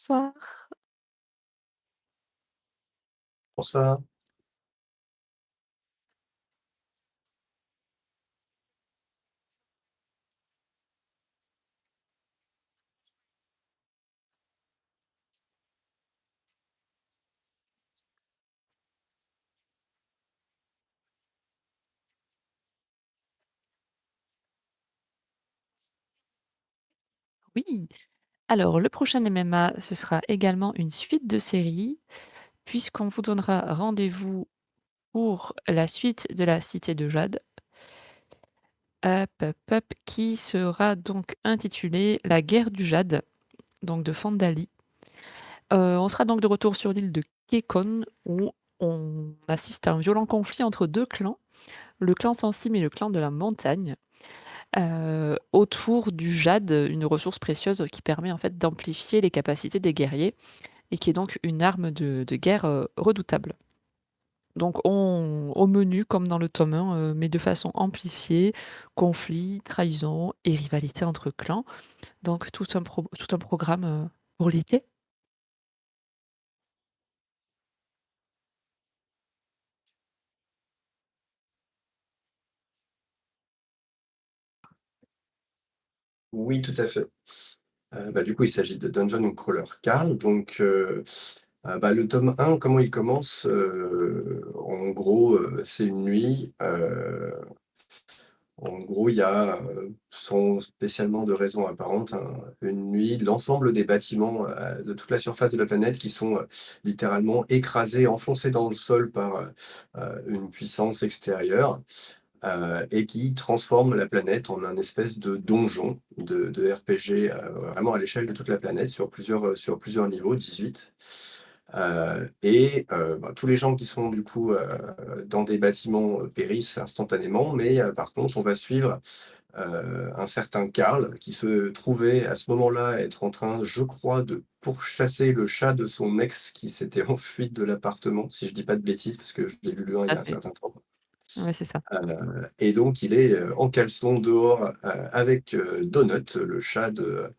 Bonsoir. Bonsoir. Oui, alors le prochain MMA, ce sera également une suite de série, puisqu'on vous donnera rendez-vous pour la suite de La Cité de Jade. Qui sera donc intitulée La Guerre du Jade, donc de Fandali. On sera donc de retour sur l'île de Kekon, où on assiste à un violent conflit entre 2 clans, le clan Sensim et le clan de la Montagne, autour du jade, une ressource précieuse qui permet en fait d'amplifier les capacités des guerriers et qui est donc une arme de guerre, redoutable. Donc on au menu comme dans le tome 1, mais de façon amplifiée, conflits, trahison et rivalité entre clans. Donc tout un programme, pour l'été. Oui, tout à fait. Du coup, il s'agit de Dungeon Crawler Carl. Le tome 1, comment il commence? En gros, c'est une nuit, en gros, il y a, sans spécialement de raison apparente, une nuit, l'ensemble des bâtiments, de toute la surface de la planète qui sont, littéralement écrasés, enfoncés dans le sol par, une puissance extérieure. Et qui transforme la planète en un espèce de donjon de RPG, vraiment à l'échelle de toute la planète sur plusieurs niveaux, 18. Tous les gens qui sont du coup, dans des bâtiments, périssent instantanément, mais par contre, on va suivre, un certain Karl qui se trouvait à ce moment-là être en train, je crois, de pourchasser le chat de son ex qui s'était enfui de l'appartement, si je dis pas de bêtises, parce que je l'ai lu le 1 il y À a un fait. certain temps. Ouais, c'est ça. Et donc il est, en caleçon dehors, avec, Donut, le chat de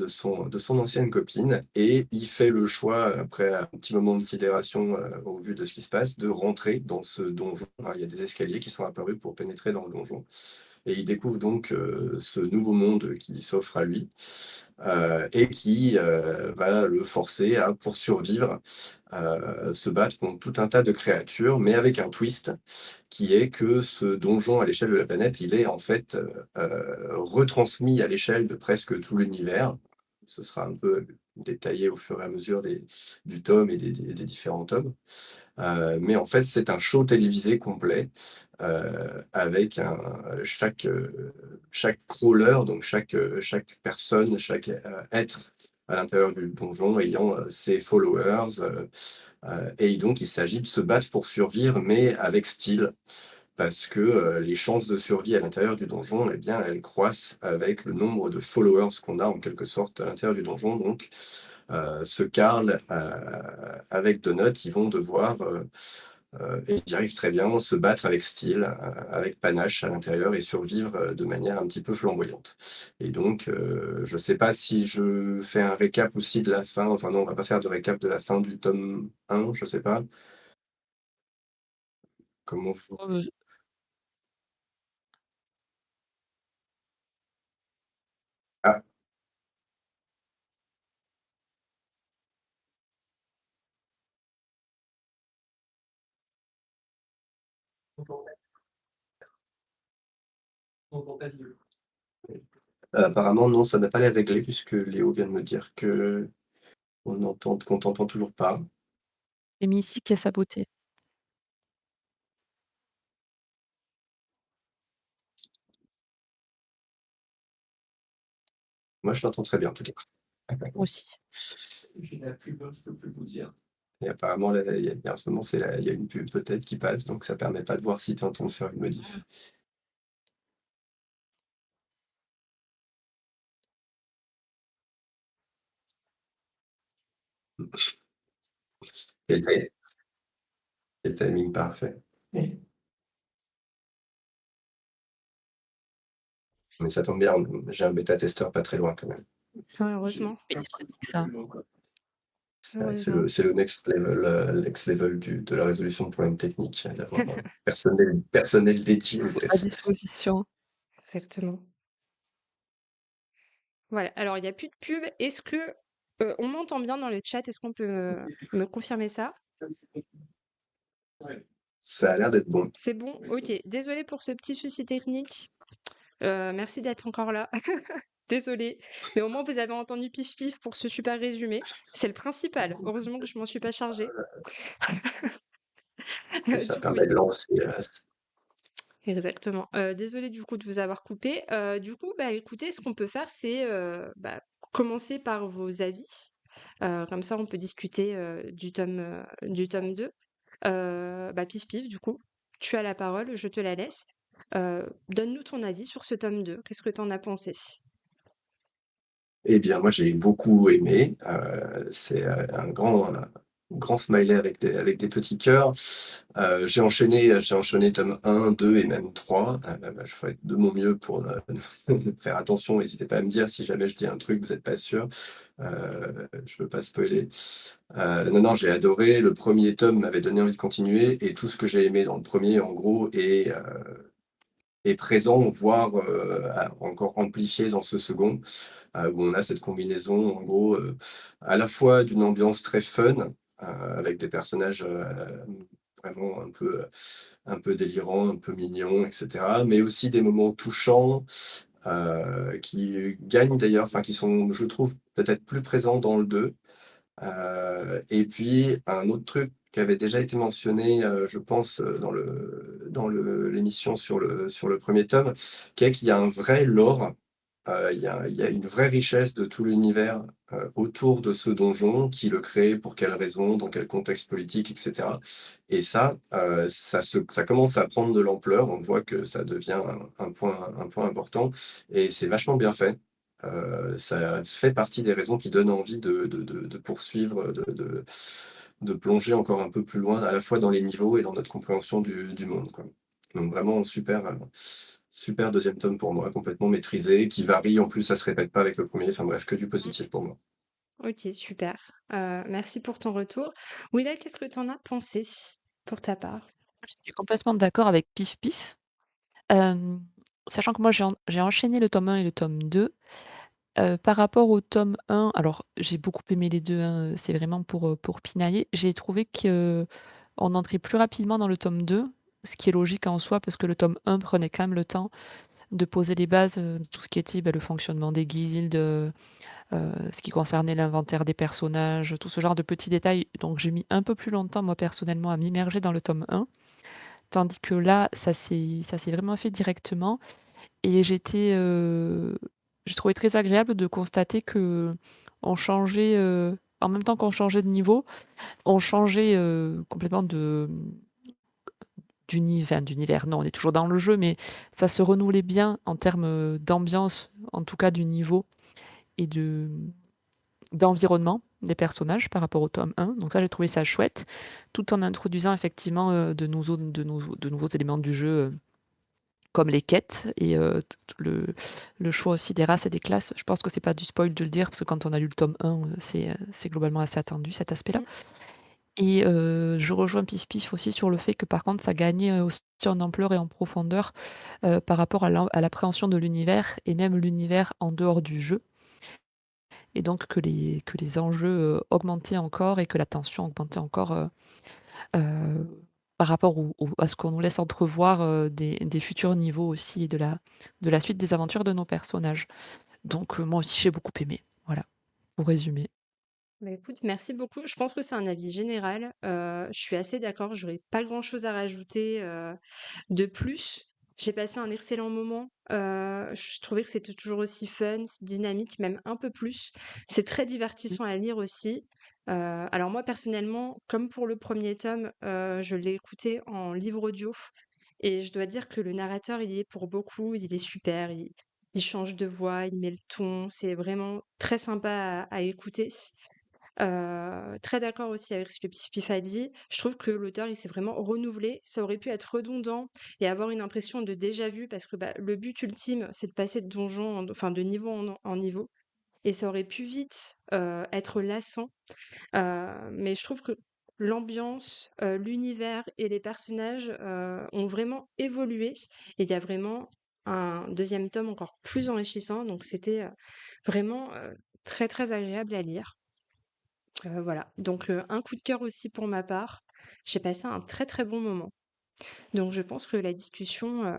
son ancienne copine et il fait le choix, après un petit moment de sidération, au vu de ce qui se passe, de rentrer dans ce donjon. Alors il y a des escaliers qui sont apparus pour pénétrer dans le donjon et il découvre donc, ce nouveau monde qui s'offre à lui, et qui, va le forcer à, pour survivre, se battre contre tout un tas de créatures, mais avec un twist qui est que ce donjon à l'échelle de la planète, il est en fait, retransmis à l'échelle de presque tout l'univers. Ce sera un peu détaillé au fur et à mesure du tome et des différents tomes. Mais en fait, c'est un show télévisé complet, avec chaque crawler, donc chaque personne, chaque, être à l'intérieur du donjon ayant, ses followers, et donc il s'agit de se battre pour survivre, mais avec style. Parce que, les chances de survie à l'intérieur du donjon, eh bien, elles croissent avec le nombre de followers qu'on a en quelque sorte à l'intérieur du donjon. Donc, ce Karl, avec Donut, ils vont devoir, et ils y arrivent très bien, se battre avec style, avec panache à l'intérieur et survivre, de manière un petit peu flamboyante. Et donc, je ne sais pas si je fais un récap aussi de la fin, enfin non, on va pas faire de récap de la fin du tome 1, je sais pas. Comment vous J ah, apparemment non, ça n'a pas l'air réglé puisque Léo vient de me dire que qu'on t'entend toujours pas. C'est Missy qui a saboté. Moi, je t'entends très bien en tout cas. Moi aussi. Et apparemment là, il y a en ce moment, il y a une pub peut-être qui passe, donc ça permet pas de voir si tu es en train de faire une modif. Quel ti quel timing parfait. Mais ça tombe bien, j'ai un bêta testeur pas très loin quand même. Ouais, heureusement, Oui, c'est pratique ça. heureusement. C'est le next level de la résolution de problèmes techniques, d'avoir un personnel dédié aux À tests. disposition. Exactement. Voilà, alors il y a plus de pub. Est-ce que, on m'entend bien dans le chat? Est-ce qu'on peut me confirmer ça? Ça a l'air d'être bon. C'est bon? OK. Désolée pour ce petit souci technique. Merci d'être encore là. Désolée, mais au moins vous avez entendu Pif Pif pour ce super résumé. C'est le principal. Heureusement que je m'en suis pas chargée. Et ça Du coup, permet oui. de lancer, Exactement. Désolée du coup de vous avoir coupé. Du coup, bah, écoutez, ce qu'on peut faire, c'est, bah, commencer par vos avis. Comme ça, on peut discuter, du tome 2. Bah, Pif Pif, du coup, tu as la parole, je te la laisse. Donne-nous ton avis sur ce tome 2. Qu'est-ce que tu en as pensé? eh bien, moi, j'ai beaucoup aimé, c'est, un grand smiley avec des petits cœurs. J'ai enchaîné tome 1, 2 et même 3. Bah, je ferai de mon mieux pour, faire attention. N'hésitez pas à me dire si jamais je dis un truc, vous êtes pas sûr. Je veux pas spoiler. Non, non, j'ai adoré. Le premier tome m'avait donné envie de continuer et tout ce que j'ai aimé dans le premier, en gros, est présent, voire, encore amplifié dans ce second, où on a cette combinaison, en gros, à la fois d'une ambiance très fun, avec des personnages, vraiment un peu délirants, un peu mignons, et cetera, mais aussi des moments touchants, qui gagnent d'ailleurs, enfin qui sont, je trouve, peut-être plus présents dans le 2. Et puis un autre truc qui avait déjà été mentionné, je pense, dans l'émission sur le premier tome, qui est qu'il y a un vrai lore, il y a une vraie richesse de tout l'univers, autour de ce donjon, qui le crée, pour quelles raisons, dans quel contexte politique, et cetera. Et ça, ça commence à prendre de l'ampleur. On voit que ça devient un point important et c'est vachement bien fait. Ça fait partie des raisons qui donnent envie de poursuivre, de plonger encore un peu plus loin, à la fois dans les niveaux et dans notre compréhension du monde, quoi. Donc vraiment super, super 2e tome pour moi, complètement maîtrisé, qui varie en plus, ça se répète pas avec le premier. Enfin bref, que du positif pour moi. OK, super. Merci pour ton retour. Willa, qu'est-ce que tu en as pensé, pour ta part? Je suis complètement d'accord avec Pif Pif. Hem, Sachant que moi j'ai enchaîné le tome 1 et le tome 2. Par rapport au tome 1, alors j'ai beaucoup aimé les 2, hein, c'est vraiment pour pinailler. J'ai trouvé qu'on entrait plus rapidement dans le tome 2, ce qui est logique en soi parce que le tome 1 prenait quand même le temps de poser les bases, de tout ce qui était, bah, le fonctionnement des guildes, ce qui concernait l'inventaire des personnages, tout ce genre de petits détails. Donc j'ai mis un peu plus longtemps, moi personnellement, à m'immerger dans le tome 1. Tandis que là, ça s'est vraiment fait directement et j'ai trouvé très agréable de constater qu'on changeait, en même temps qu'on changeait de niveau, on changeait, complètement d'univers non, on est toujours dans le jeu, mais ça se renouvelait bien en termes, d'ambiance, en tout cas du niveau et d'environnement des personnages par rapport au tome 1. Donc ça, j'ai trouvé ça chouette, tout en introduisant effectivement, de nouveaux éléments du jeu, comme les quêtes et le choix aussi des races et des classes. Je pense que c'est pas du spoil de le dire parce que quand on a lu le tome 1, c'est globalement assez attendu cet aspect-là Mmh. et je rejoins Pif Pif aussi sur le fait que par contre ça gagnait, aussi en ampleur et en profondeur, par rapport à l'appréhension de l'univers et même l'univers en dehors du jeu et donc que les enjeux, augmentaient encore et que la tension augmentait encore, Heu, par rapport à ce qu'on nous laisse entrevoir, des futurs niveaux aussi et de la suite des aventures de nos personnages. Donc moi aussi j'ai beaucoup aimé, voilà, pour résumer. Bah, écoute, merci beaucoup. Je pense que c'est un avis général. Je suis assez d'accord, j'aurais pas grand-chose à rajouter, de plus. J'ai passé un excellent moment. Je trouvais que c'était toujours aussi fun, dynamique, même un peu plus. C'est très Mmh. divertissant à lire aussi. Alors moi, personnellement, comme pour le premier tome, je l'ai écouté en livre audio et je dois dire que le narrateur, il y est pour beaucoup, il est super, il change de voix, il met le ton, c'est vraiment très sympa à écouter. Très d'accord aussi avec ce que Pif a dit. Je trouve que l'auteur, il s'est vraiment renouvelé. Ça aurait pu être redondant et avoir une impression de déjà vu parce que, bah, le but ultime, c'est de passer de donjon en enfin de niveau en niveau et ça aurait pu vite, être lassant. Mais je trouve que l'ambiance, l'univers et les personnages, ont vraiment évolué et il y a vraiment un deuxième tome encore plus enrichissant donc c'était, vraiment, très, très agréable à lire. Voilà, donc un coup de cœur aussi pour ma part. J'ai passé un très, très bon moment. Donc je pense que la discussion,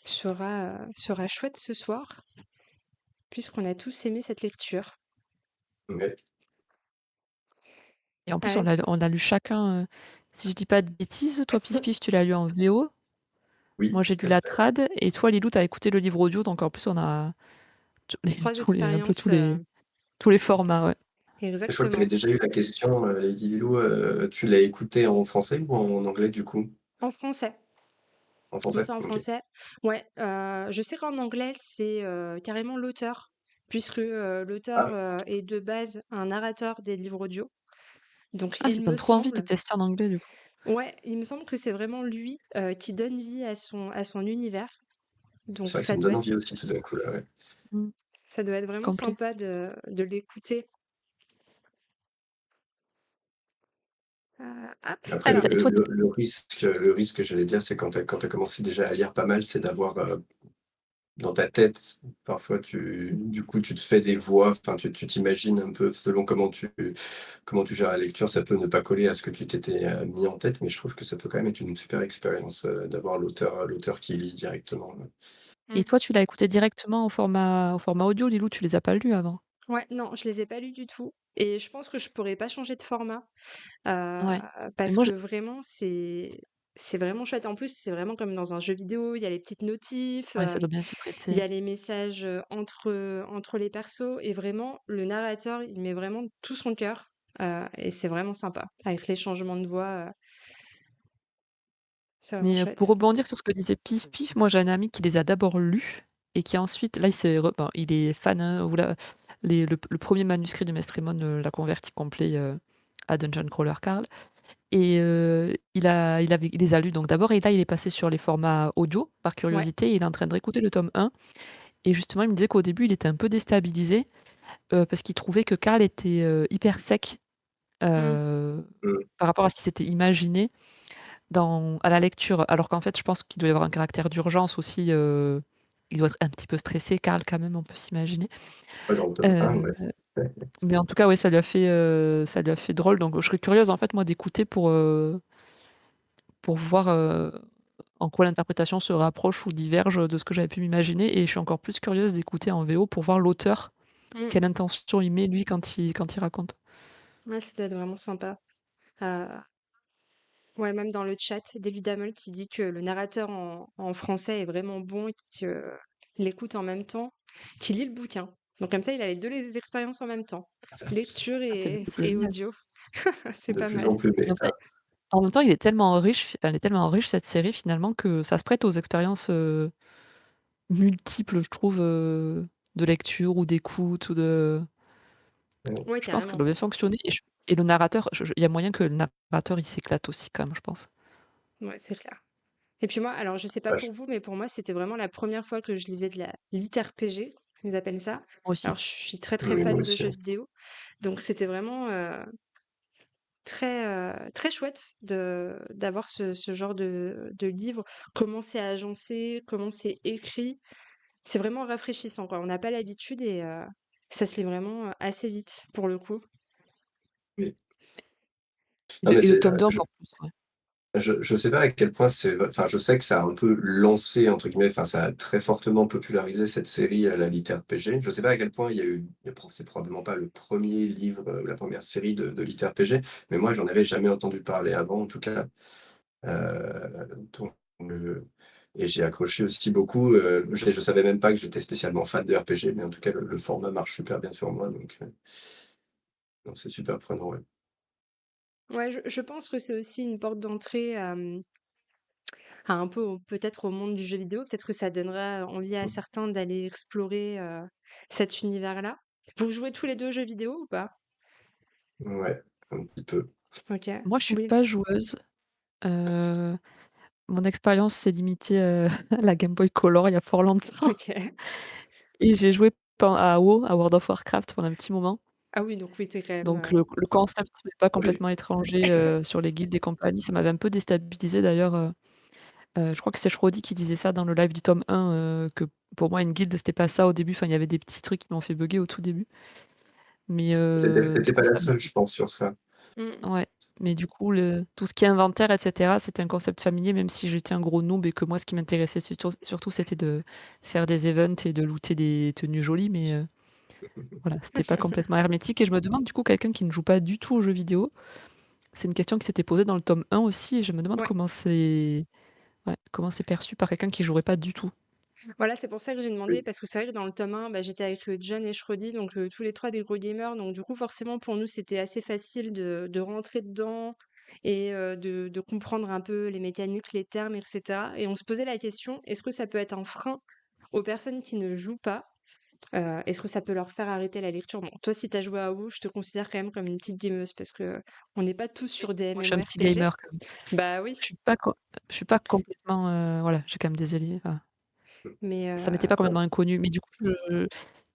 sera chouette ce soir, puisqu'on a tous aimé cette lecture. Ouais. Et en plus, Ouais. on l'a lu chacun, si je dis pas de bêtises, toi Pif Pif, tu l'as lu en VO, Oui, moi j'ai lu tout à la fait. trad et toi Lilou, tu as écouté le livre audio, donc en plus on a Trois tous les un peu expériences, tous les formats, ouais. Je crois que tu avais exactement. déjà eu la question, Lady Lilou, tu l'as écouté en français ou en anglais du coup? En français. En Moi, français? c'est en OK. français. Ouais, je sais qu'en anglais, c'est, carrément l'auteur, puisque, l'auteur, Ah, est de base un narrateur des livres audio. Donc Ah, il ça me donne trop envie de semble tester en anglais du coup. ouais, il me semble que c'est vraiment lui, qui donne vie à son univers. c'est Donc vrai que ça me donne envie aussi tout d'un coup là, ouais. Mmh, ça doit être vraiment complet. sympa de l'écouter. Hop, Après alors Et toi le risque, j'allais dire, c'est quand tu as commencé déjà à lire pas mal, c'est d'avoir, dans ta tête, parfois du coup, tu te fais des voix, enfin tu t'imagines un peu selon comment tu gères la lecture, ça peut ne pas coller à ce que tu t'étais, mis en tête, mais je trouve que ça peut quand même être une super expérience, d'avoir l'auteur qui lit directement, et mmh, toi tu l'as écouté directement au format audio, Lilou, tu les as pas lus avant? ouais, non, je les ai pas lus du tout et je pense que je pourrais pas changer de format. Ouais. Et Parce moi que je vraiment c'est vraiment chouette. En plus, c'est vraiment comme dans un jeu vidéo, il y a les petites notifs, ouais, ça doit bien s'y il y prêter. a les messages, entre les persos et vraiment le narrateur, il met vraiment tout son cœur, et c'est vraiment sympa. Avec les changements de voix, c'est vraiment Mais, pour chouette. rebondir sur ce que disait Pif Pif, moi j'ai un ami qui les a d'abord lus et qui ensuite là il s'est re bon, il est fan, ou la le 1er manuscrit de Mastremon, l'a converti complet, à Dungeon Crawler Carl et il les a lus donc d'abord et là il est passé sur les formats audio par Ouais. curiosité, il est en train de réécouter le tome 1 et justement il me disait qu'au début il était un peu déstabilisé, parce qu'il trouvait que Carl était, hyper sec, Mmh. heu, Mmh. par rapport à ce qu'il s'était imaginé à la lecture, alors qu'en fait, je pense qu'il doit y avoir un caractère d'urgence aussi, il doit être un petit peu stressé, Karl, quand même, on peut s'imaginer. Ouais, dans le tome Heu, 1, ouais. Ouais. mais en tout cas, ouais, ça lui a fait drôle, donc je serais curieuse, en fait, moi, d'écouter pour voir, en quoi l'interprétation se rapproche ou diverge de ce que j'avais pu m'imaginer et je suis encore plus curieuse d'écouter en VO pour voir l'auteur, Mmh. quelle intention il met, lui, quand il raconte. Ouais, ça doit être vraiment sympa. Heu, ouais, même dans le chat, David Hamel qui dit que le narrateur en français est vraiment bon et qu'il l'écoute en même temps qu'il lit le bouquin. Donc comme ça, il a les expériences en même temps, lecture Ah, c'est et génial. audio. C'est De pas plus mal. en plus Et méta. en même temps, il est tellement riche, elle est tellement riche cette série finalement que ça se prête aux expériences, multiples, je trouve, de lecture ou d'écoute ou de Ouais. Ouais, je pense que ça carrément. doit bien fonctionner et le narrateur, il y a moyen que le narrateur, il s'éclate aussi quand même, je pense. Ouais, c'est clair. Et puis moi, alors je sais pas Bah, pour je vous, mais pour moi, c'était vraiment la première fois que je lisais de la lit-RPG, ils appellent ça. Moi aussi. Alors je suis très, très oui, moi fan de aussi, jeux hein. vidéo, donc c'était vraiment, très, très chouette d'avoir ce genre de livre. Comment c'est agencé, comment c'est écrit. C'est vraiment rafraîchissant, quoi. On n'a pas l'habitude et ça se lit vraiment, assez vite, pour le coup. Oui. Et Non, mais le c'est, tome 2 encore plus, ouais. je sais pas à quel point enfin, je sais que ça a un peu «lancé» entre guillemets, enfin, ça a très fortement popularisé cette série, la Lit RPG. Je sais pas à quel point il y a c'est probablement pas le premier livre, ou la première série de Lit RPG, mais moi, j'en avais jamais entendu parler avant, en tout cas. Donc et j'ai accroché aussi beaucoup, je savais même pas que j'étais spécialement fan de RPG, mais en tout cas, le format marche super bien sur moi, donc non, c'est super prenant, ouais. Ouais, je pense que c'est aussi une porte d'entrée, à un peu peut-être au monde du jeu vidéo. Peut-être que ça donnera envie à Mmh. certains d'aller explorer, cet univers-là. Vous jouez tous les 2 aux jeux vidéo ou pas? Ouais, un petit peu. OK. Moi, je suis Oui. pas joueuse, heu, mon expérience s'est limitée, à la Game Boy Color il y a fort longtemps OK. et j'ai joué à WoW, à World of Warcraft pendant un petit moment. Ah oui, donc oui, tu quand même, Donc le concept m'est pas Oui, complètement étranger, sur les guildes et compagnie. Ça m'avait un peu déstabilisée d'ailleurs, je crois que c'est Shrody qui disait ça dans le live du tome 1, que pour moi une guilde c'était pas ça au début, enfin il y avait des petits trucs qui m'ont fait bugger au tout début. Mais tu du pas coup la ça seule, m'avait je pense, sur ça. mmh. ouais, mais du coup le tout ce qui est inventaire et cetera, c'était un concept familier même si j'étais un gros noob et que moi ce qui m'intéressait surtout c'était de faire des events et de looter des tenues jolies, mais voilà, c'était pas complètement hermétique et je me demande du coup quelqu'un qui ne joue pas du tout aux jeux vidéo, c'est une question qui s'était posée dans le tome 1 aussi et je me demande Ouais. comment c'est perçu par quelqu'un qui jouerait pas du tout? Voilà, c'est pour ça que j'ai demandé, Oui, parce que c'est vrai que dans le tome 1, bah, j'étais avec, John et Shrody, donc tous les 3 des gros gamers, donc du coup, forcément, pour nous, c'était assez facile de rentrer dedans et de comprendre un peu les mécaniques, les termes et cetera et on se posait la question: «Est-ce que ça peut être un frein aux personnes qui ne jouent pas?» Est-ce que ça peut leur faire arrêter la lecture? Bon, toi, si tu as joué à WoW, je te considère quand même comme une petite gameuse parce qu'on n'est pas tous Oui, sur des moi je suis un petit MMORPG. gamer quand même. Bah oui, Je suis pas co je suis pas complètement, voilà, j'ai quand même des alliés, enfin, mais ça m'était pas complètement bon. inconnu, mais du coup,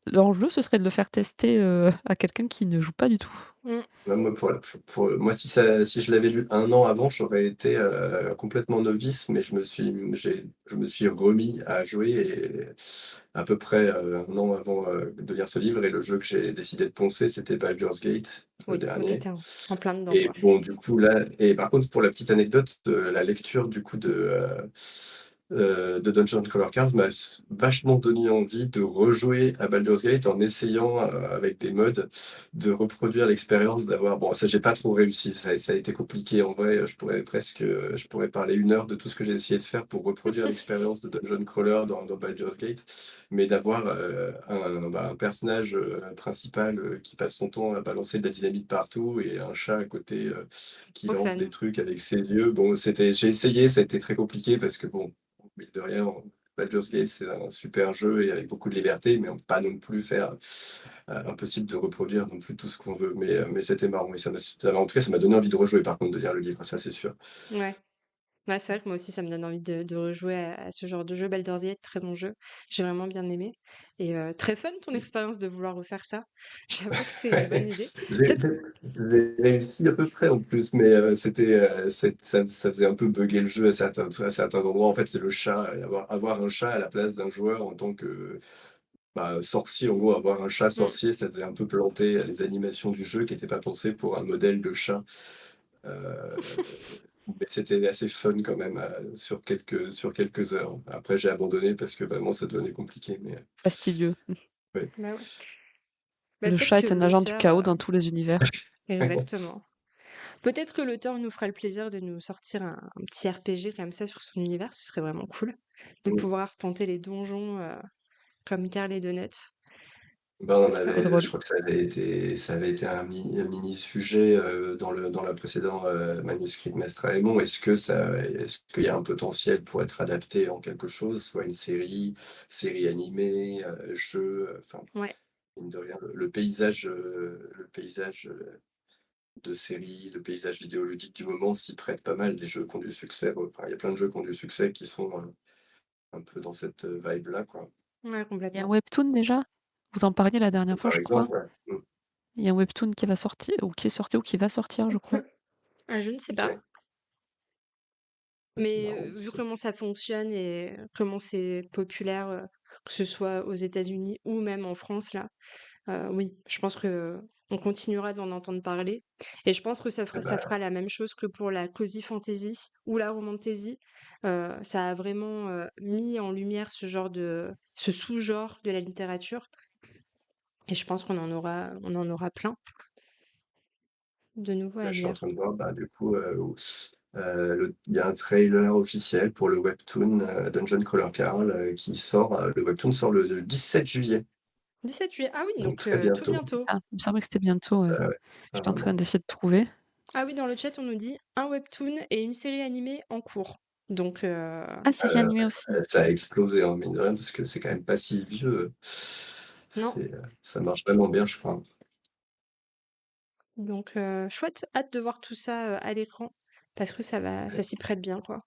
l'enjeu, ce serait de le faire tester, à quelqu'un qui ne joue pas du tout. mmh, Ouais, moi, moi, si je l'avais lu 1 an avant, j'aurais été, complètement novice, mais je me suis remis à jouer et à peu près, 1 an avant, de lire ce livre et le jeu que j'ai décidé de poncer, c'était Baldur's Gate, le oui, donc tu dernier. étais en plein dedans, Et quoi. bon, du coup, là et par contre, pour la petite anecdote, la lecture du coup de Dungeon Crawler Cards m'a vachement donné envie de rejouer à Baldur's Gate en essayant, avec des mods, de reproduire l'expérience d'avoir bon, ça, j'ai pas trop réussi, ça a été compliqué en vrai, je pourrais parler 1 heure de tout ce que j'ai essayé de faire pour reproduire l'expérience de Dungeon Crawler dans Baldur's Gate, mais d'avoir, un personnage, principal, qui passe son temps à balancer de la dynamite partout et un chat à côté, qui Trop lance des fun. trucs avec ses yeux. Bon, j'ai essayé, ça a été très compliqué parce que bon, mine de rien, Baldur's Gate, c'est un super jeu et avec beaucoup de liberté, mais on peut pas non plus faire, impossible de reproduire non plus tout ce qu'on veut. Mais c'était marrant et en tout cas, ça m'a donné envie de rejouer par contre, de lire le livre, ça c'est sûr. Ouais. Ouais, c'est vrai que moi aussi, ça me donne envie de rejouer à ce genre de jeu. Baldur's Gate, très bon jeu. J'ai vraiment bien aimé. Et très fun ton expérience de vouloir refaire ça. J'avoue que c'est une bonne idée. J'ai Peut-être. j'ai réussi à peu près en plus, mais ça faisait un peu bugger le jeu à certains endroits. En fait, c'est le chat et avoir un chat à la place d'un joueur en tant que, bah, sorcier, en gros, avoir un chat Mm. sorcier, ça faisait un peu planter les animations du jeu qui étaient pas pensées pour un modèle de chat. Mais c'était assez fun quand même, sur quelques heures. Après, j'ai abandonné parce que vraiment ça devenait compliqué, mais Fastidieux. ouais. Bah ouais. Bah, Le peut-être chat que est un agent du l'auteur. chaos dans tous les univers. Exactement. Peut-être que l'auteur nous fera le plaisir de nous sortir un petit RPG comme ça sur son univers. Ce serait vraiment cool de Mmh. pouvoir arpenter les donjons comme Carl et Donut. Ben, Ce serait vraiment Drôle. je crois que ça avait été un mini sujet, dans la précédent, manuscrit de Mestre Aymon. Est-ce qu'il y a un potentiel pour être adapté en quelque chose, soit une série animée, jeu, enfin, ouais. mine de rien, le paysage, de séries, de paysages vidéoludiques du moment s'y prête pas mal. Des jeux qui ont du succès, enfin, il y a plein de jeux qui ont du succès qui sont, un peu dans cette, vibe-là, quoi. Ouais, Il y a un complètement. webtoon déjà? Vous en parliez la dernière fois, Par je crois. exemple, ouais. Mmh. Il y a un webtoon qui va sortir ou qui est sorti ou qui va sortir, je crois. Ah, je ne sais pas. OK. Ah, c'est Mais marrant vu aussi. comment ça fonctionne et comment c'est populaire, que ce soit aux États-Unis ou même en France là, oui, je pense que on continuera d'en entendre parler et je pense que Ah ça bah, fera la même chose que pour la cozy fantasy ou la romantasy. Ça a vraiment, mis en lumière ce sous-genre de la littérature et je pense on en aura plein de nouveaux là, à je suis en lire. train de voir, bah, du coup, il y a un trailer officiel pour le webtoon, Dungeon Crawler Carl, qui sort, le webtoon sort le 17 juillet, 17 juillet, ah oui, donc donc très tout bientôt. C'est bientôt. ça, il me semblait que c'était bientôt, ouais. Ouais, J'étais en train apparemment. d'essayer de trouver. Ah oui, dans le chat, on nous dit un webtoon et une série animée en cours. Donc, Ah, série animée aussi. Ça a explosé, hein, mine de rien, parce que c'est quand même pas si vieux, non. ça marche vraiment bien, je crois. Donc, chouette, hâte de voir tout ça à l'écran parce que ça Ouais. s'y prête bien, quoi.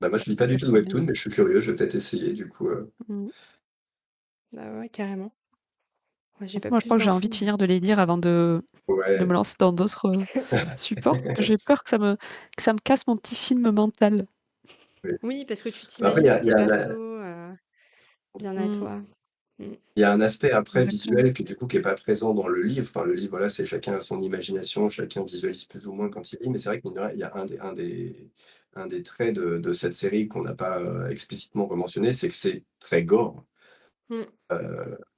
Bah, moi, je lis pas du tout de Complètement bien. webtoon, mais je suis curieux, je vais peut-être essayer du coup, Mmh. Bah ouais, carrément. Ouais, j'ai pas Moi, je plus crois que j'ai envie d'infos, de mais finir de les lire avant de me Ouais. lancer dans d'autres, supports parce que j'ai peur que ça me casse mon petit film mental. Oui. oui, parce que tu Bah, après t'imagines avec il y tes a persos, la bien à Mmh, toi. Mmh. il y a un aspect après exactement. visuel que du coup qui est pas présent dans le livre. Enfin le livre, voilà, c'est chacun a son imagination, chacun visualise plus ou moins quand il lit, mais c'est vrai que mine de rien, il y a un des traits de cette série qu'on n'a pas, explicitement mentionné, c'est que c'est très gore. Mmh.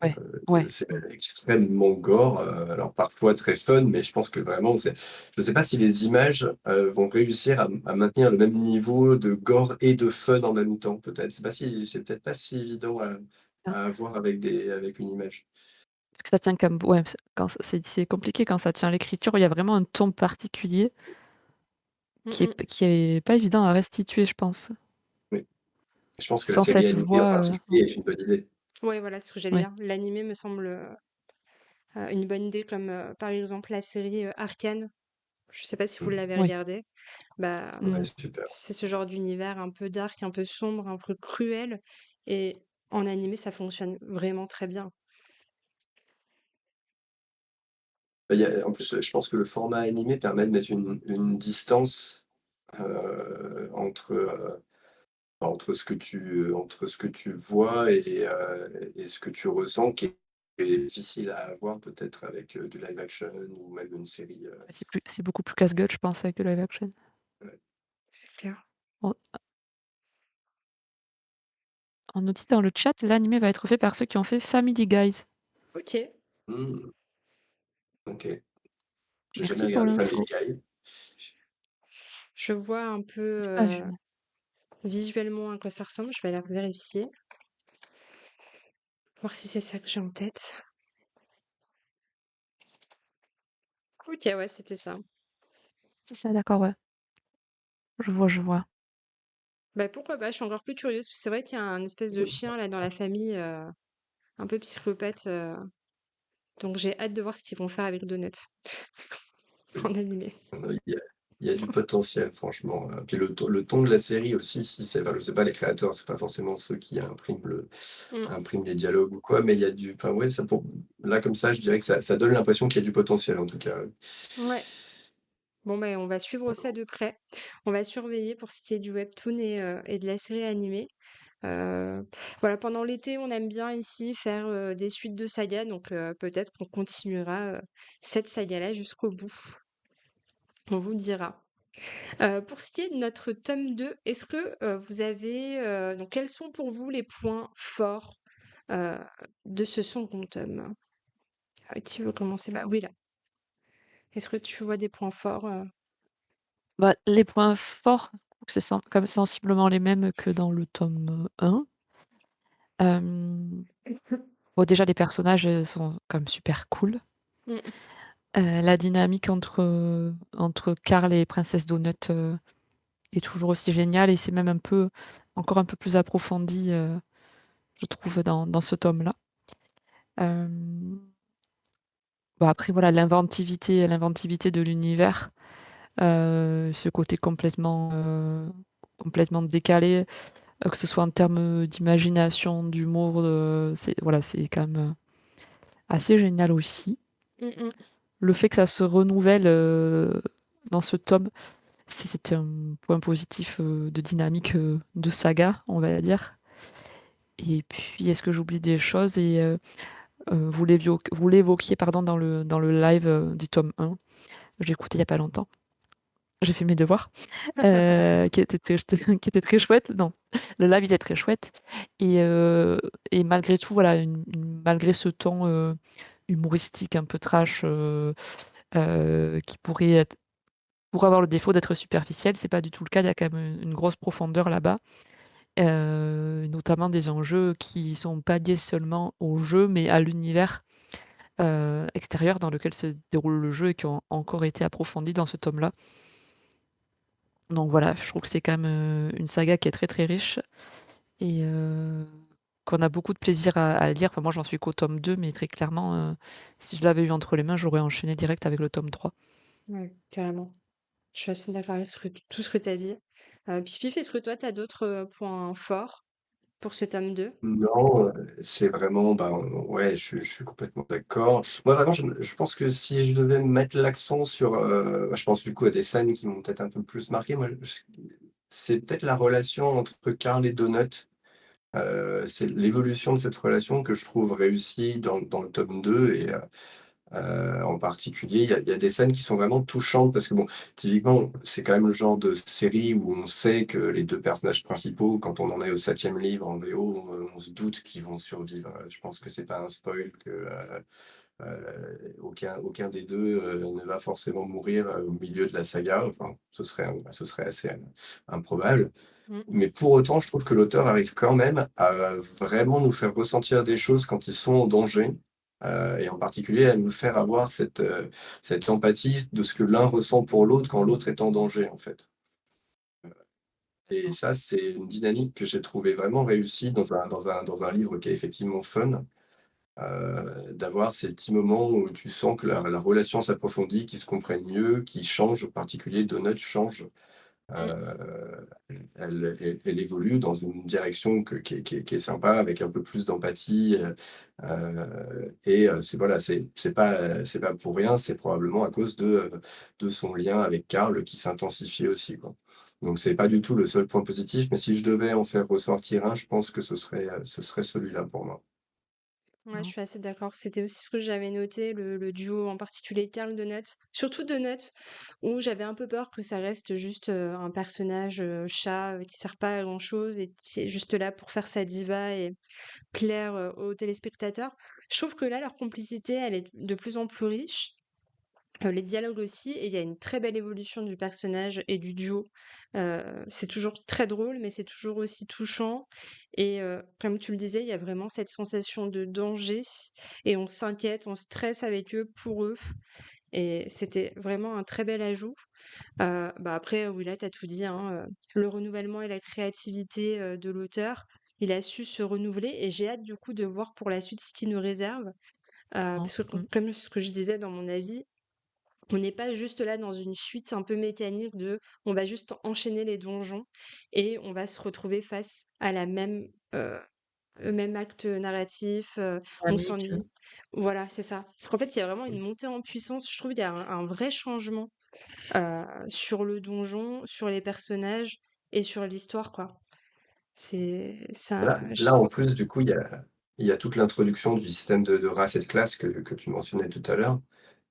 Ouais, ouais, C'est mmh. extrêmement gore, alors parfois très fun, mais je pense que vraiment c'est je ne sais pas si les images, vont réussir à maintenir le même niveau de gore et de fun en même temps peut-être. C'est peut-être pas si évident Ah, à avoir avec une image. parce que ça tient comme ouais, quand c'est compliqué quand ça tient à l'écriture, il y a vraiment un ton particulier Mmh mh. qui est pas évident à restituer, je pense. Oui, je pense que la Sans série cette animée en voix, particulier est une bonne idée. Ouais, voilà, c'est ce que j'allais ouais, dire. L'animé me semble, une bonne idée comme, par exemple la série, Arcane. Je sais pas si vous Mmh. l'avez ouais, regardée? Bah, Ouais, non. super. c'est ce genre d'univers un peu dark, un peu sombre, un peu cruel et en animé, ça fonctionne vraiment très bien. Bah, il y a en plus, je pense que le format animé permet de mettre une distance, entre ce que tu vois et ce que tu ressens qui est difficile à avoir peut-être avec, du live action ou même une série, C'est beaucoup plus casse-gueule, je pense, avec le live action. ouais. C'est clair. On on nous dit dans le chat: «L'animé va être fait par ceux qui ont fait Family Guys». OK. Mmh, OK. J'ai jamais Merci pour regardé Family l'info. Guy. Je vois un peu, J'ai pas vu, moi. visuellement à quoi ça ressemble. Je vais aller vérifier, voir si c'est ça que j'ai en tête. OK, ouais, c'était ça. C'est ça, d'accord, ouais. Je vois, je vois. Bah, pourquoi pas? Je suis encore plus curieuse, parce que c'est vrai qu'il y a un espèce de chien là dans la famille, un peu psychopathe, donc j'ai hâte de voir ce qu'ils vont faire avec Donut Oui. en animé. Non, il y a du potentiel franchement, puis le ton de la série aussi, si c'est enfin je sais pas les créateurs, c'est pas forcément ceux qui Mmh. impriment les dialogues ou quoi, mais il y a du enfin ouais, ça pour là comme ça, je dirais que ça donne l'impression qu'il y a du potentiel en tout cas, ouais. Ouais. Bon, ben, on va suivre ça de près. On va surveiller pour ce qui est du webtoon et de la série animée. Voilà, pendant l'été, on aime bien ici faire, des suites de sagas, donc peut-être qu'on continuera, cette saga-là jusqu'au bout. On vous dira. Pour ce qui est de notre tome 2, est-ce que, vous avez, donc quels sont pour vous les points forts, heu, de ce second tome? Qui veut commencer? Bah, oui, là. Est-ce que tu vois des points forts, Bah, les points forts, c'est comme sensiblement les mêmes que dans le tome 1. Bon, déjà les personnages, sont quand même super cool. Mmh. La dynamique entre Karl et Princesse Donut, est toujours aussi géniale et c'est même encore un peu plus approfondi, je trouve dans ce tome-là. Hem, bah, après voilà l'inventivité de l'univers, ce côté complètement décalé, que ce soit en termes, d'imagination, d'humour, c'est quand même, assez génial aussi. Mmh mh. Le fait que ça se renouvelle, dans ce tome, c'était un point positif, de dynamique, de saga, on va dire. Et puis est-ce que j'oublie des choses? Vous l'évoquiez pardon dans le live, du tome 1. Je l'ai écouté il y a pas longtemps. J'ai fait mes devoirs, qui était très chouette. Non, le live il était très chouette et malgré tout, voilà, malgré ce ton, humoristique un peu trash, qui pourrait avoir le défaut d'être superficiel, c'est pas du tout le cas. Il y a quand même une grosse profondeur là-bas, notamment des enjeux qui sont pas liés seulement au jeu, mais à l'univers, extérieur dans lequel se déroule le jeu et qui ont encore été approfondis dans ce tome-là. Donc voilà, je trouve que c'est quand même, une saga qui est très, très riche et qu'on a beaucoup de plaisir à lire. Enfin moi j'en suis qu'au tome 2, mais très clairement, si je l'avais eu entre les mains, j'aurais enchaîné direct avec le tome 3. Ouais, carrément. Je suis assez d'accord avec tout ce que tu as dit. Puis Pif, est-ce que toi, tu as d'autres, points forts? pour ce tome 2? Non, c'est vraiment, bah, ouais, je suis complètement d'accord. Moi, vraiment, je pense que si je devais mettre l'accent sur, bah, je pense du coup à des scènes qui m'ont peut-être un peu plus marqué, moi, c'est peut-être la relation entre Karl et Donut. C'est l'évolution de cette relation que je trouve réussie dans le tome 2 et en particulier, il y a des scènes qui sont vraiment touchantes parce que bon, typiquement, c'est quand même le genre de série où on sait que les 2 personnages principaux, quand on en est au 7e livre en VO, on se doute qu'ils vont survivre. Je pense que c'est pas un spoil que, aucun des 2 ne va forcément mourir, au milieu de la saga. Enfin, ce serait assez, improbable. Mmh. Mais pour autant, je trouve que l'auteur arrive quand même à vraiment nous faire ressentir des choses quand ils sont en danger, et en particulier à nous faire avoir cette empathie de ce que l'un ressent pour l'autre quand l'autre est en danger, en fait. Et D'accord. ça, c'est une dynamique que j'ai trouvée vraiment réussie dans un livre qui est effectivement fun, d'avoir ces petits moments où tu sens que la relation s'approfondit, qu'ils se comprennent mieux, qu'ils changent. En particulier, Donut change. Mmh. Elle évolue dans une direction qui est sympa avec un peu plus d'empathie, et c'est voilà, c'est pas pour rien, c'est probablement à cause de son lien avec Karl qui s'intensifie aussi, quoi. Donc c'est pas du tout le seul point positif, mais si je devais en faire ressortir un, je pense que ce serait celui-là pour moi. Ouais, je Non. suis assez d'accord. C'était aussi ce que j'avais noté, le duo en particulier Karl Donut. Surtout Donut, où j'avais un peu peur que ça reste juste un personnage chat qui sert pas à grand-chose et qui est juste là pour faire sa diva et plaire aux téléspectateurs. Je trouve que là, leur complicité, elle est de plus en plus riche. Les dialogues aussi, et il y a une très belle évolution du personnage et du duo. C'est toujours très drôle, mais c'est toujours aussi touchant et comme tu le disais, il y a vraiment cette sensation de danger et on s'inquiète, on stresse avec eux, pour eux et c'était vraiment un très bel ajout. Bah, après, oui, là, tu as tout dit, hein, le renouvellement et la créativité, de l'auteur. Il a su se renouveler et j'ai hâte du coup de voir pour la suite ce qu'il nous réserve. Non. Parce que Mmh. comme ce que je disais dans mon avis, on n'est pas juste là dans une suite un peu mécanique de on va juste enchaîner les donjons et on va se retrouver face à la même, même acte narratif, on Dynamique, s'ennuie. Voilà, c'est ça. Parce qu'en fait, il y a vraiment une montée en puissance. Je trouve il y a un vrai changement, sur le donjon, sur les personnages et sur l'histoire, quoi. C'est ça, Là, en plus, du coup, il y a toute l'introduction du système de races et de classes que tu mentionnais tout à l'heure.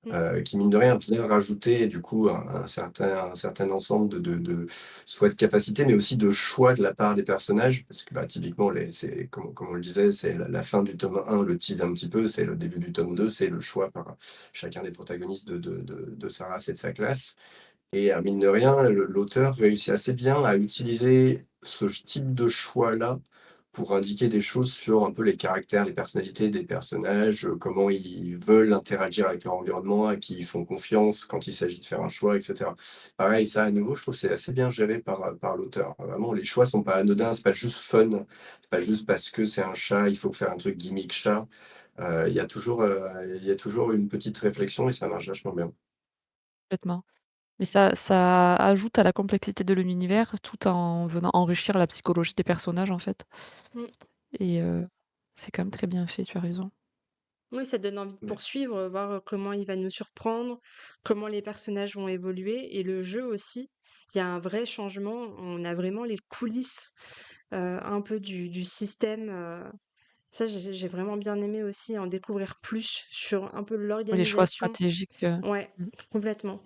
mmh, Qui mine de rien vient rajouter du coup un certain ensemble de soit de capacités, mais aussi de choix de la part des personnages. Parce que, bah, typiquement c'est comme on le disait, c'est la fin du tome 1 le tease un petit peu, c'est le début du tome 2, c'est le choix par chacun des protagonistes de sa race et de sa classe. Et mine de rien, l'auteur réussit assez bien à utiliser ce type de choix-là pour indiquer des choses sur un peu les caractères, les personnalités des personnages, comment ils veulent interagir avec leur environnement, à qui ils font confiance quand il s'agit de faire un choix, et cetera. Pareil, ça à nouveau, je trouve que c'est assez bien géré par l'auteur. Vraiment, les choix sont pas anodins, c'est pas juste fun, c'est pas juste parce que c'est un chat, il faut faire un truc gimmick chat. Il y a toujours une petite réflexion et ça marche vachement bien. Complètement. Mais ça ajoute à la complexité de l'univers tout en venant enrichir la psychologie des personnages, en fait mmh. et c'est quand même très bien fait, tu as raison. Oui, ça donne envie de Ouais. poursuivre, voir, comment il va nous surprendre, comment les personnages vont évoluer et le jeu aussi. Il y a un vrai changement, on a vraiment les coulisses, un peu du système, ça j'ai vraiment bien aimé aussi en découvrir plus sur un peu Oui, les choix l'organisation. stratégiques, Ouais, mmh complètement.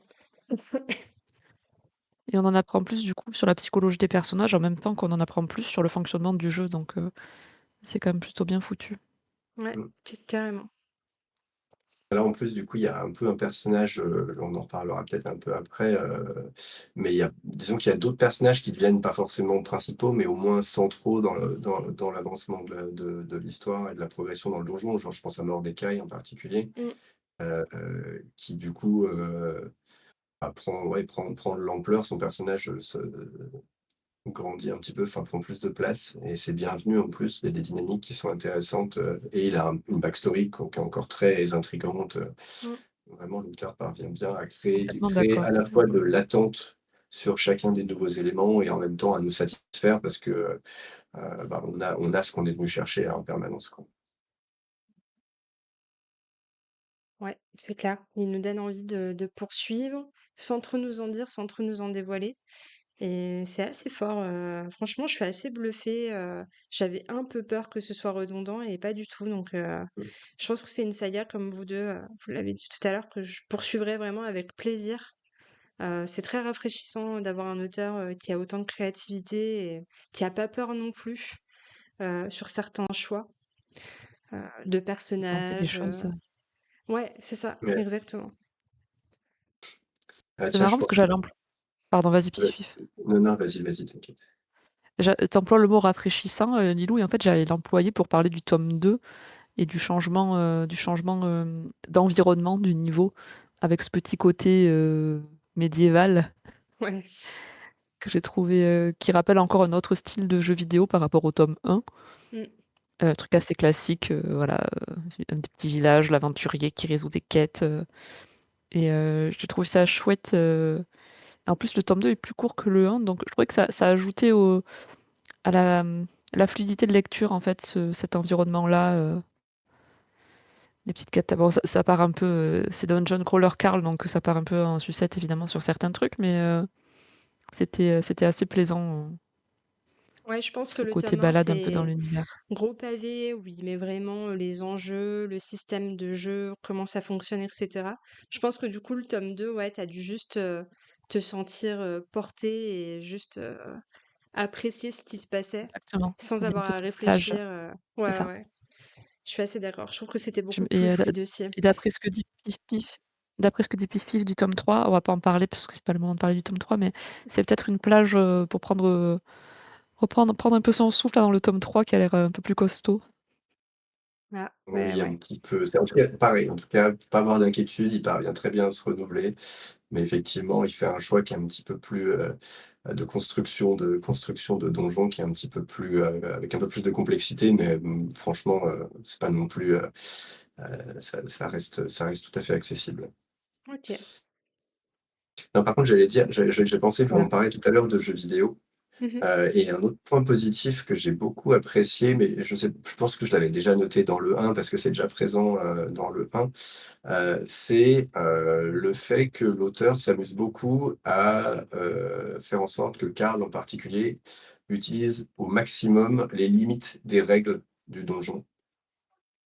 et on en apprend plus, du coup, sur la psychologie des personnages, en même temps qu'on en apprend plus sur le fonctionnement du jeu, donc c'est quand même plutôt bien foutu. Ouais, Mmh. carrément. Là, en plus, du coup, il y a un peu un personnage, on en reparlera peut-être un peu après, mais disons qu'il y a d'autres personnages qui deviennent pas forcément principaux, mais au moins centraux dans l'avancement de l'histoire et de la progression dans le donjon. Genre, je pense à Mordecai en particulier, Mmh. qui du coup, bah, prend de l'ampleur. Son personnage, grandit un petit peu, enfin prend plus de place et c'est bienvenu en plus. Il y a des dynamiques qui sont intéressantes, et il a une backstory qui est encore très intrigante. Mmh. Vraiment, l'auteur parvient bien à créer Complètement créer d'accord. à la fois de l'attente, sur chacun des nouveaux éléments et en même temps à nous satisfaire parce que, bah, on a ce qu'on est venu chercher en permanence, quoi. Ouais, c'est clair. Il nous donne envie de poursuivre, sans trop nous en dire, sans trop nous en dévoiler. Et c'est assez fort. Franchement, je suis assez bluffée. J'avais un peu peur que ce soit redondant et pas du tout. Donc, Mmh. je pense que c'est une saga comme vous deux, vous l'avez dit tout à l'heure, que je poursuivrai vraiment avec plaisir. C'est très rafraîchissant d'avoir un auteur qui a autant de créativité et qui a pas peur non plus sur certains choix de De tenter des personnages. choses, Ouais, c'est ça, Ouais. exactement. Ah c'est tiens, marrant je parce que pense que j'allais pardon, vas-y, ouais. pif. Non, non, vas-y, vas-y, t'inquiète. Tu emploies le mot rafraîchissant, Lilou, et en fait, j'allais l'employer pour parler du tome 2 et du changement, d'environnement, du niveau, avec ce petit côté, médiéval Ouais. que j'ai trouvé, qui rappelle encore un autre style de jeu vidéo par rapport au tome 1. Mm. Truc assez classique, voilà, un petit village, l'aventurier qui résout des quêtes, et j'ai trouvé ça chouette, en plus le tome 2 est plus court que le 1, donc je trouvais que ça ajoutait à la fluidité de lecture, en fait, cet environnement-là, les petites quêtes. Bon, ça part un peu, c'est Dungeon Crawler Carl, donc ça part un peu en sucette évidemment sur certains trucs, mais c'était assez plaisant, Ouais, je pense que ce le côté tome 1, balade un peu dans c'est l'univers. gros pavé où il met vraiment les enjeux, le système de jeu, comment ça fonctionne, etc. Je pense que du coup, le tome 2, ouais, t'as dû juste te sentir porté et juste apprécier ce qui se passait Exactement, sans il y a une avoir à petite plage, réfléchir. c'est Ouais, ça. ouais, je suis assez d'accord. Je trouve que c'était Je beaucoup me plus fluide aussi. et d'après ce que dit Pif Pif du tome 3, on va pas en parler parce que c'est pas le moment de parler du tome 3, mais c'est peut-être une plage, pour prendre un peu son souffle avant le tome 3 qui a l'air, un peu plus costaud. Ah, ouais, Oui, un ouais. petit peu. C'est en tout cas pareil, en tout cas, pas avoir d'inquiétude, il parvient très bien à se renouveler. Mais effectivement, il fait un choix qui est un petit peu plus, de construction de donjons qui est un petit peu plus, avec un peu plus de complexité, mais, franchement, c'est pas non plus, ça reste tout à fait accessible. Ok. Non, par contre, j'allais dire, j'ai pensé, on Voilà. parlait tout à l'heure de jeux vidéo. Mhm. Et un autre point positif que j'ai beaucoup apprécié, mais je pense que je l'avais déjà noté dans le 1 parce que c'est déjà présent, dans le 1, c'est, le fait que l'auteur s'amuse beaucoup à, faire en sorte que Karl, en particulier, utilise au maximum les limites des règles du donjon.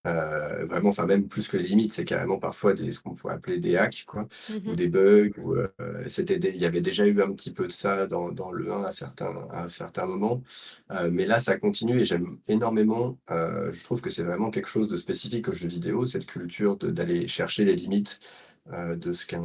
Vraiment, enfin même plus que les limites, c'est carrément parfois ce qu'on pourrait appeler des hacks quoi, ou Mhm. des bugs ou, il y avait déjà eu un petit peu de ça dans le 1 à un certain moment, mais là ça continue et j'aime énormément, je trouve que c'est vraiment quelque chose de spécifique aux jeux vidéo, cette culture d'aller chercher les limites, de ce qui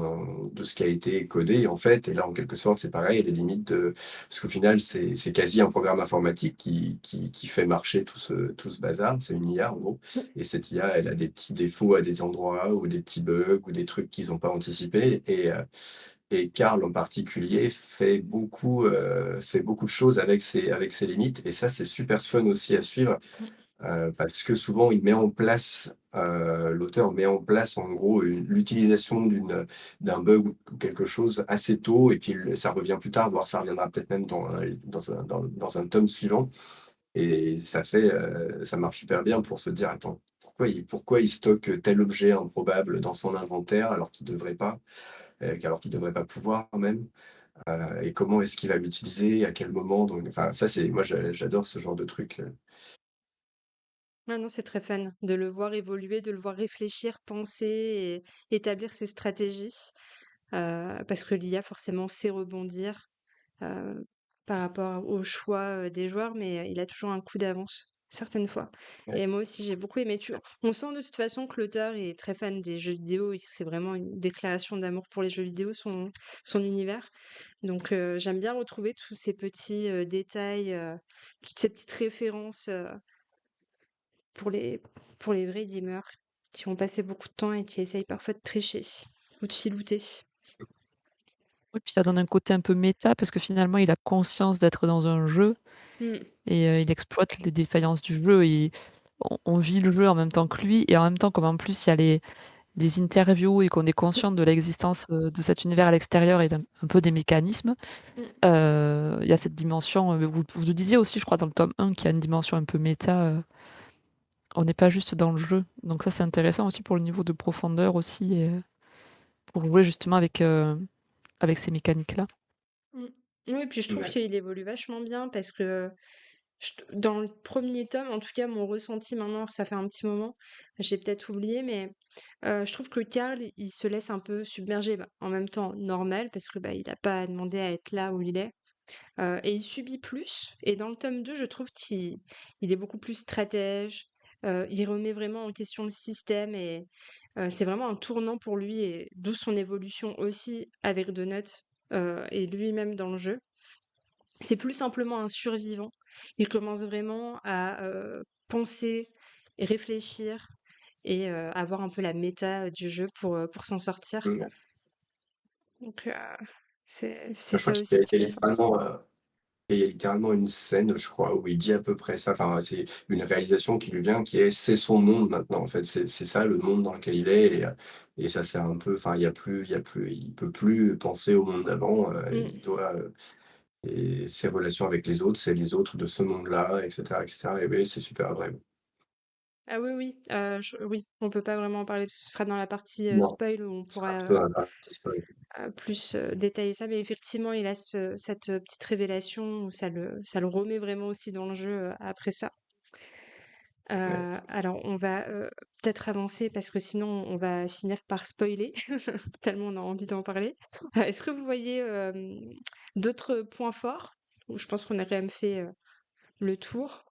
a été codé en fait et là en quelque sorte c'est pareil, les limites de parce qu'au final c'est quasi un programme informatique qui fait marcher tout ce bazar, c'est une IA en gros. Et cette IA, elle a des petits défauts à des endroits ou des petits bugs ou des trucs qu'ils ont pas anticipés et Karl en particulier fait beaucoup de choses avec ses limites et ça, c'est super fun aussi à suivre, parce que souvent l'auteur met en place en gros l'utilisation d'un bug ou quelque chose assez tôt et puis ça revient plus tard, voire ça reviendra peut-être même dans un tome suivant et ça marche super bien pour se dire: «Attends, pourquoi il stocke tel objet improbable dans son inventaire alors qu'il devrait pas, alors qu'il devrait pas pouvoir même? Et comment est-ce qu'il va l'utiliser? À quel moment?» donc enfin ça c'est moi j'adore ce genre de truc, Ah non, c'est très fun de le voir évoluer, de le voir réfléchir, penser et établir ses stratégies. Parce que l'IA forcément sait rebondir, heu, par rapport aux choix, des joueurs, mais il a toujours un coup d'avance, certaines fois. ouais. Et moi aussi j'ai beaucoup aimé. On sent de toute façon que l'auteur est très fan des jeux vidéo et que c'est vraiment une déclaration d'amour pour les jeux vidéo, son univers. Donc j'aime bien retrouver tous ces petits, détails, toutes ces petites références, pour les pour les vrais gamers qui ont passé beaucoup de temps et qui essayent parfois de tricher ou de filouter. Oui, puis ça donne un côté un peu méta parce que finalement il a conscience d'être dans un jeu Mmh. et il exploite les défaillances du jeu et on vit le jeu en même temps que lui et en même temps comme en plus il y a des interviews et qu'on est conscient de l'existence, de cet univers à l'extérieur et d'un un peu des mécanismes, Mmh. il y a cette dimension, vous le disiez aussi je crois dans le tome 1 qu'il y a une dimension un peu méta, on n'est pas juste dans le jeu. Donc ça c'est intéressant aussi pour le niveau de profondeur aussi et pour jouer justement avec ces mécaniques-là. Mmh. Oui, puis je trouve Ouais. qu'il évolue vachement bien parce que dans le premier tome, en tout cas, mon ressenti maintenant, que ça fait un petit moment, j'ai peut-être oublié, mais je trouve que Karl, il se laisse un peu submerger. Bah, en même temps, normal, parce que bah, il n'a pas demandé à être là où il est. Et il subit plus. Et dans le tome 2 je trouve qu'il est beaucoup plus stratège. Il remet vraiment en question le système et c'est vraiment un tournant pour lui, et d'où son évolution aussi avec Donut et lui-même dans le jeu. C'est plus simplement un survivant. Il commence vraiment à penser et réfléchir et avoir un peu la méta du jeu pour s'en sortir. Mmh. Donc c'est Je crois ça qu'il y a aussi il y qui a m'amuse. littéralement, et il y a littéralement une scène, je crois, où il dit à peu près ça. Enfin, c'est une réalisation qui lui vient, qui est: «C'est son monde maintenant, en fait. C'est ça le monde dans lequel il est», et ça c'est un peu enfin, il peut plus penser au monde d'avant, il Mmh. doit, et ses relations avec les autres, c'est les autres de ce monde-là et cetera et oui, c'est super vrai. Ah oui, oui, oui, on peut pas vraiment en parler parce que ce sera dans la partie, Non, spoil où on ce sera pourra, plutôt dans la partie story. plus, détailler ça. Mais effectivement, il a cette, petite révélation où ça le remet vraiment aussi dans le jeu, après ça. Ouais. Alors on va, peut-être avancer parce que sinon on va finir par spoiler, tellement on a envie d'en parler. Est-ce que vous voyez, d'autres points forts? Ou je pense qu'on a quand même fait, le tour.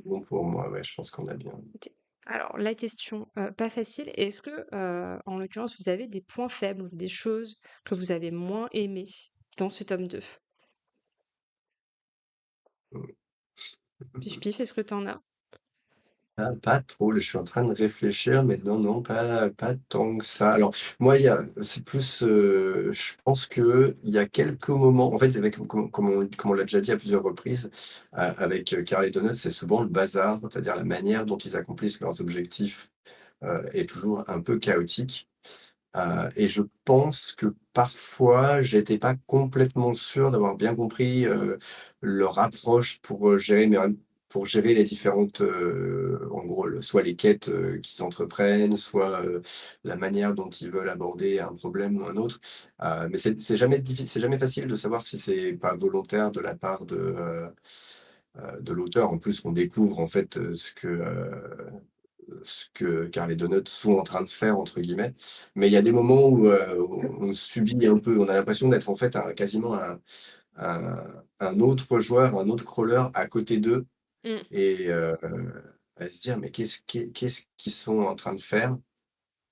Bon pour moi, ouais, je pense qu'on a bien OK. Alors la question, pas facile, est-ce que, en l'occurrence, vous avez des points faibles ou des choses que vous avez moins aimées dans ce tome 2? Pif pif, est-ce que tu en as? pas trop, là, je suis en train de réfléchir, mais non, non, pas tant que ça. Alors, moi, c'est plus, je pense qu'il y a quelques moments en fait, avec comme on l'a déjà dit à plusieurs reprises, avec, Carl et Donut, c'est souvent le bazar, c'est-à-dire la manière dont ils accomplissent leurs objectifs, est toujours un peu chaotique. Et je pense que parfois, j'étais pas complètement sûr d'avoir bien compris, leur approche pour gérer les différentes, en gros, soit les quêtes, qu'ils entreprennent, soit, la manière dont ils veulent aborder un problème ou un autre. Mais c'est jamais facile de savoir si c'est pas volontaire de la part de l'auteur. En plus, on découvre en fait, ce que Carl et Donut «sont en train de faire» entre guillemets. Mais il y a des moments où, on subit un peu, on a l'impression d'être en fait quasiment un autre joueur, un autre crawler à côté d'eux Mmh. et à se dire: «Mais qu'est-ce qu'ils sont en train de faire?»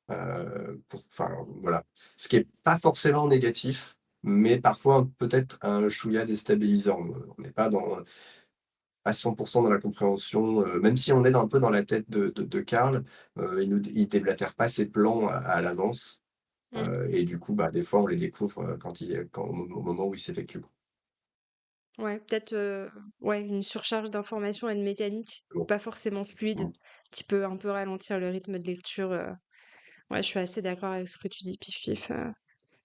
pour enfin voilà. Ce qui est pas forcément négatif, mais parfois peut-être un chouïa déstabilisant. On n'est pas à 100 dans la compréhension, même si on est un peu dans la tête de Karl, il déblatère pas ses plans à l'avance, Mmh. et du coup, bah, des fois, on les découvre, au moment où ils s'effectuent, quoi. Ouais, peut-être, ouais, une surcharge d'informations et de mécanique Bon, pas forcément fluide, mmh, qui peut un peu ralentir le rythme de lecture. Ouais, je suis assez d'accord avec ce que tu dis, Pif Pif.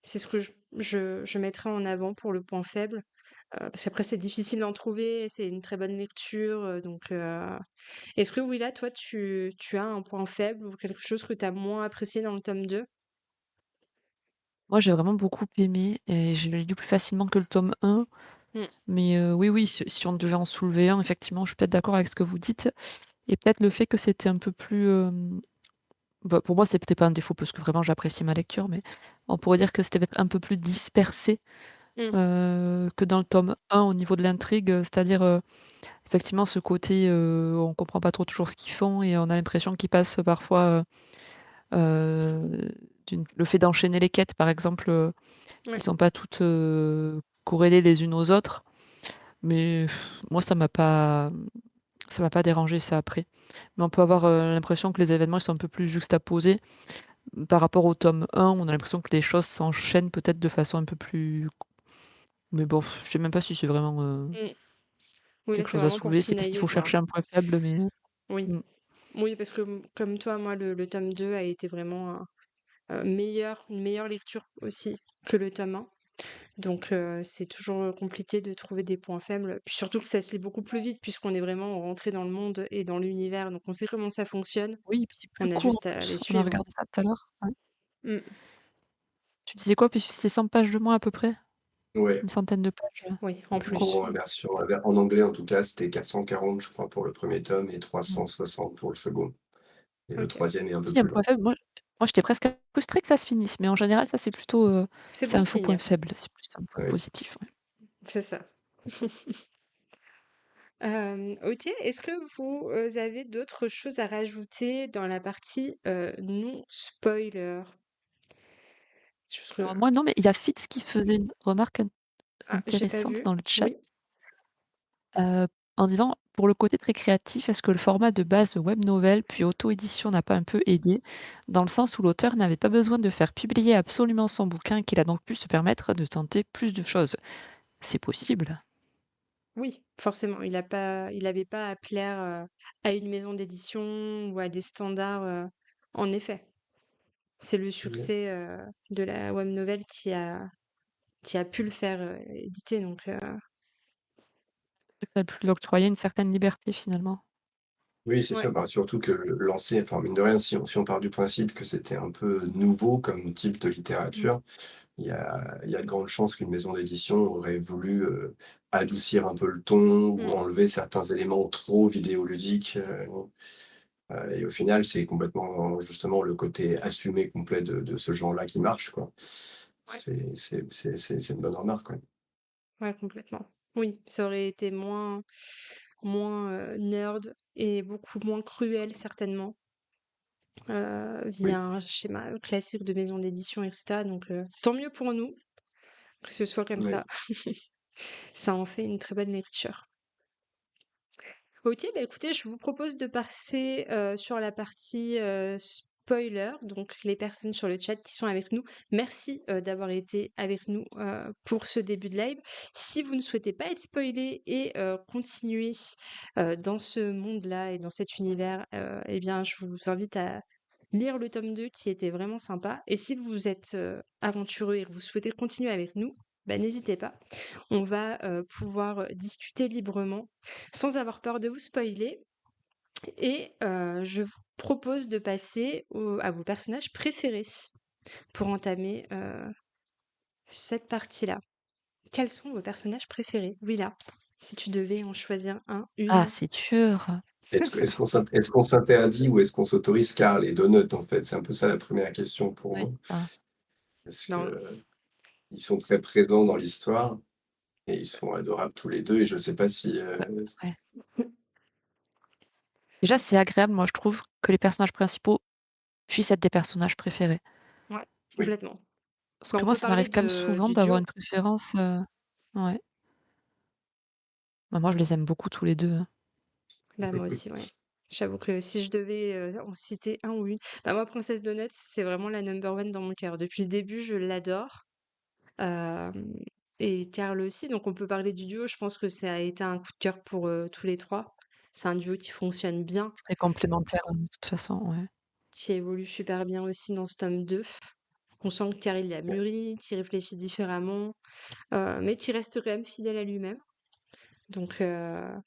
C'est ce que je mettrais en avant pour le point faible, parce qu'après c'est difficile d'en trouver, c'est une très bonne lecture, donc est-ce que oui, là, toi, tu as un point faible ou quelque chose que tu as moins apprécié dans le tome 2? Moi j'ai vraiment beaucoup aimé et je l'ai lu plus facilement que le tome 1. Mmh. Mais oui, oui, si on devait en soulever un, effectivement, je suis peut-être d'accord avec ce que vous dites et peut-être le fait que c'était un peu plus, bah, pour moi, c'est peut-être pas un défaut parce que vraiment j'apprécie ma lecture, mais on pourrait dire que c'était peut-être un peu plus dispersé, Mmh. que dans le tome 1 au niveau de l'intrigue, c'est-à-dire, effectivement ce côté, on comprend pas trop toujours ce qu'ils font et on a l'impression qu'ils passent parfois, le fait d'enchaîner les quêtes par exemple, elles Ouais. sont pas toutes, corrélées les unes aux autres, mais moi ça m'a pas dérangé ça après. Mais on peut avoir, l'impression que les événements ils sont un peu plus juxtaposés, par rapport au tome 1 on a l'impression que les choses s'enchaînent peut-être de façon un peu plus mais bon, je sais même pas si c'est vraiment, Mmh. Oui, là, quelque c'est chose à vraiment pour soulever. C'est parce qu'il pinailler, faut quoi. chercher un point faible mais Oui. mmh. Oui, parce que comme toi, moi, le tome 2 a été vraiment une meilleure lecture aussi que le tome 1. Donc, c'est toujours compliqué de trouver des points faibles. Puis surtout que ça se lit beaucoup plus vite puisqu'on est vraiment rentré dans le monde et dans l'univers. Donc, on sait comment ça fonctionne. Oui, et puis c'est plus On a court en juste à les plus. On a suivre. regardé ça tout à l'heure. Ouais. Mm. Tu disais quoi? Puis c'est 100 pages de moins à peu près? Ouais, Une centaine de pages, Oui, et en puis plus. en version en anglais, en tout cas, c'était 440, je crois, pour le premier tome et Mmh. 360 pour le second. Et le Ok. troisième est un peu Si, un plus point long. faible, moi j'étais presque frustrée que ça se finisse, mais en général, ça c'est plutôt, C'est c'est bon un faux point signe. faible, c'est plus un point Oui. positif, ouais. C'est ça. OK. Est-ce que vous, avez d'autres choses à rajouter dans la partie, non spoiler? Chose que Alors moi non, mais il y a Fitz qui faisait une remarque j'ai pas intéressante vu. dans le chat, Oui. heu, en disant: «Pour le côté très créatif, est-ce que le format de base web novel puis auto-édition n'a pas un peu aidé? Dans le sens où l'auteur n'avait pas besoin de faire publier absolument son bouquin, qu'il a donc pu se permettre de tenter plus de choses». C'est possible. Oui, forcément, il avait pas à plaire, à une maison d'édition ou à des standards, en effet. C'est le Mmh. succès, de la web novel qui a pu le faire, éditer donc Ça a pu lui octroyer une certaine liberté finalement. Oui, c'est ouais. sûr, bah, surtout que lancer enfin, mine de rien, si on part du principe que c'était un peu nouveau comme type de Mmh. littérature, il y a de grandes chances qu'une maison d'édition aurait voulu, adoucir un peu le ton ou Mmh. enlever certains éléments trop vidéoludiques, et au final, c'est complètement, justement, le côté assumé complet de ce genre-là qui marche, quoi. Ouais. C'est une bonne remarque, ouais. Ouais, complètement. Oui, ça aurait été moins, nerd et beaucoup moins cruel certainement, via Oui, un schéma, classique de maison d'édition et cetera donc tant mieux pour nous que ce soit comme ça. oui, Ça en fait une très bonne lecture. OK, bah, écoutez, je vous propose de passer, sur la partie, spoiler, donc les personnes sur le chat qui sont avec nous. Merci, d'avoir été avec nous, pour ce début de live. Si vous ne souhaitez pas être spoilés et continuer, dans ce monde-là et dans cet univers, eh bien, je vous invite à lire le tome 2 qui était vraiment sympa et si vous êtes, aventureux et que vous souhaitez continuer avec nous, bah, n'hésitez pas. On va, pouvoir, discuter librement sans avoir peur de vous spoiler et je vous propose de passer à vos personnages préférés pour entamer, cette partie-là. Quels sont vos personnages préférés? Willa, si tu devais en choisir un, Ah, une. c'est dur! est-ce qu'on s'interdit ou est-ce qu'on s'autorise Karl et Donut, en fait? C'est un peu ça la première question pour Ouais, moi. c'est ça. Parce que, Non, ils sont très présents dans l'histoire et ils sont adorables tous les 2 et je sais pas si, Bah, ouais. Déjà, c'est agréable, moi, je trouve, que les personnages principaux puissent être des personnages préférés. ouais, oui, complètement. Parce Bah, que on moi, peut ça parler m'arrive quand même de souvent du d'avoir duo. une préférence, ouais. Bah, moi, je les aime beaucoup tous les 2, hein. Bah, moi aussi, ouais. J'avoue que si je devais, en citer un ou une, bah, moi, Princesse Donuts, c'est vraiment la number one dans mon cœur. Depuis le début, je l'adore. Hem et Karl aussi, donc on peut parler du duo. Je pense que ça a été un coup de cœur pour, tous les 3. C'est un duo qui fonctionne bien, Très complémentaires, de toute façon, ouais. qui évolue super bien aussi dans ce tome 2. On sent que Karl, il a mûri, qu'il réfléchit différemment, mais qui reste quand même fidèle à lui-même. Donc je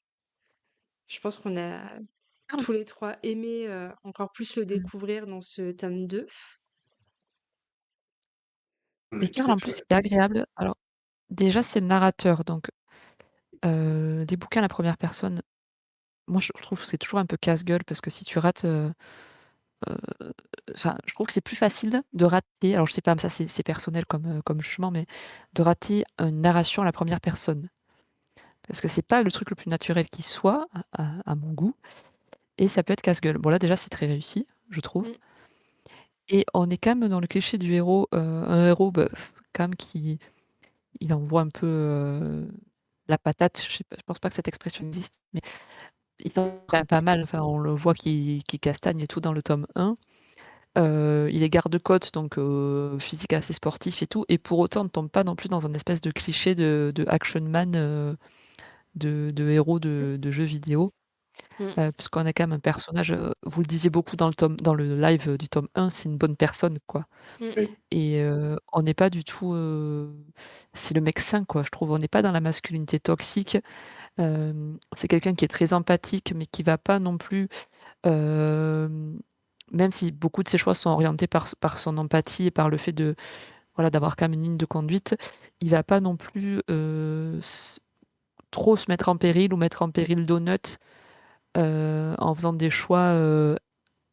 pense qu'on a Karl tous les 3 aimé, encore plus le mmh, découvrir dans ce tome 2. mais oui, Karl, tout à en fait, plus, ouais. ce qui est agréable, alors, déjà, c'est le narrateur, donc les bouquins à la première personne, moi, je trouve que c'est toujours un peu casse-gueule parce que si tu rates, heu, enfin, je trouve que c'est plus facile de rater, alors je sais pas, ça c'est personnel comme jugement, mais de rater une narration à la première personne. Parce que c'est pas le truc le plus naturel qui soit, à mon goût, et ça peut être casse-gueule. Bon là déjà c'est très réussi, je trouve, Mmh. et on est quand même dans le cliché du héros, un héros, bah, quand même qui il envoie un peu, la patate, je sais pas, je pense pas que cette expression existe, mais il s'en sort quand même pas mal, enfin on le voit qui castagne et tout dans le tome 1. Il est garde-côte donc physique assez sportif et tout, et pour autant ne tombe pas non plus dans un espèce de cliché de action man, de héros Mmh. de jeux vidéo. Mmh. Puisqu'on a quand même un personnage, vous le disiez beaucoup dans le live, du tome 1, c'est une bonne personne, quoi Mmh. Oui, et on n'est pas du tout, c'est le mec sain, quoi, je trouve. On n'est pas dans la masculinité toxique. C'est quelqu'un qui est très empathique, mais qui va pas non plus, hem, même si beaucoup de ses choix sont orientés par son empathie et par le fait de, voilà, d'avoir quand même une ligne de conduite, il va pas non plus, trop se mettre en péril ou mettre en péril Donut, en faisant des choix,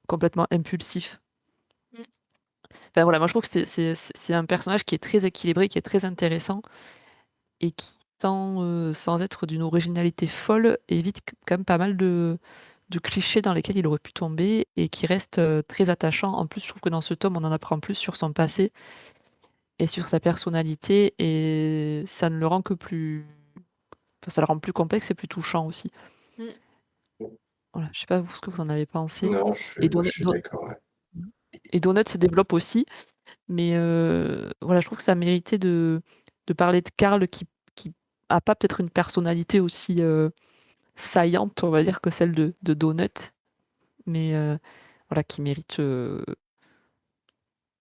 complètement impulsifs. Mmh. Enfin voilà, moi je trouve que c'est un personnage qui est très équilibré, qui est très intéressant et qui sans être d'une originalité folle, évite quand même pas mal de clichés dans lesquels il aurait pu tomber et qui reste, très attachant. En plus, je trouve que dans ce tome, on en apprend plus sur son passé et sur sa personnalité et ça ne le rend que plus enfin ça le rend plus complexe et plus touchant aussi. Mmh. Voilà, je sais pas vous ce que vous en avez pensé non, et je suis d'accord, ouais. Mmh. Et Donut se développe aussi, mais voilà, je trouve que ça méritait de parler de Karl qui a pas peut-être une personnalité aussi, saillante, on va dire, que celle de Donut, mais voilà, qui mérite,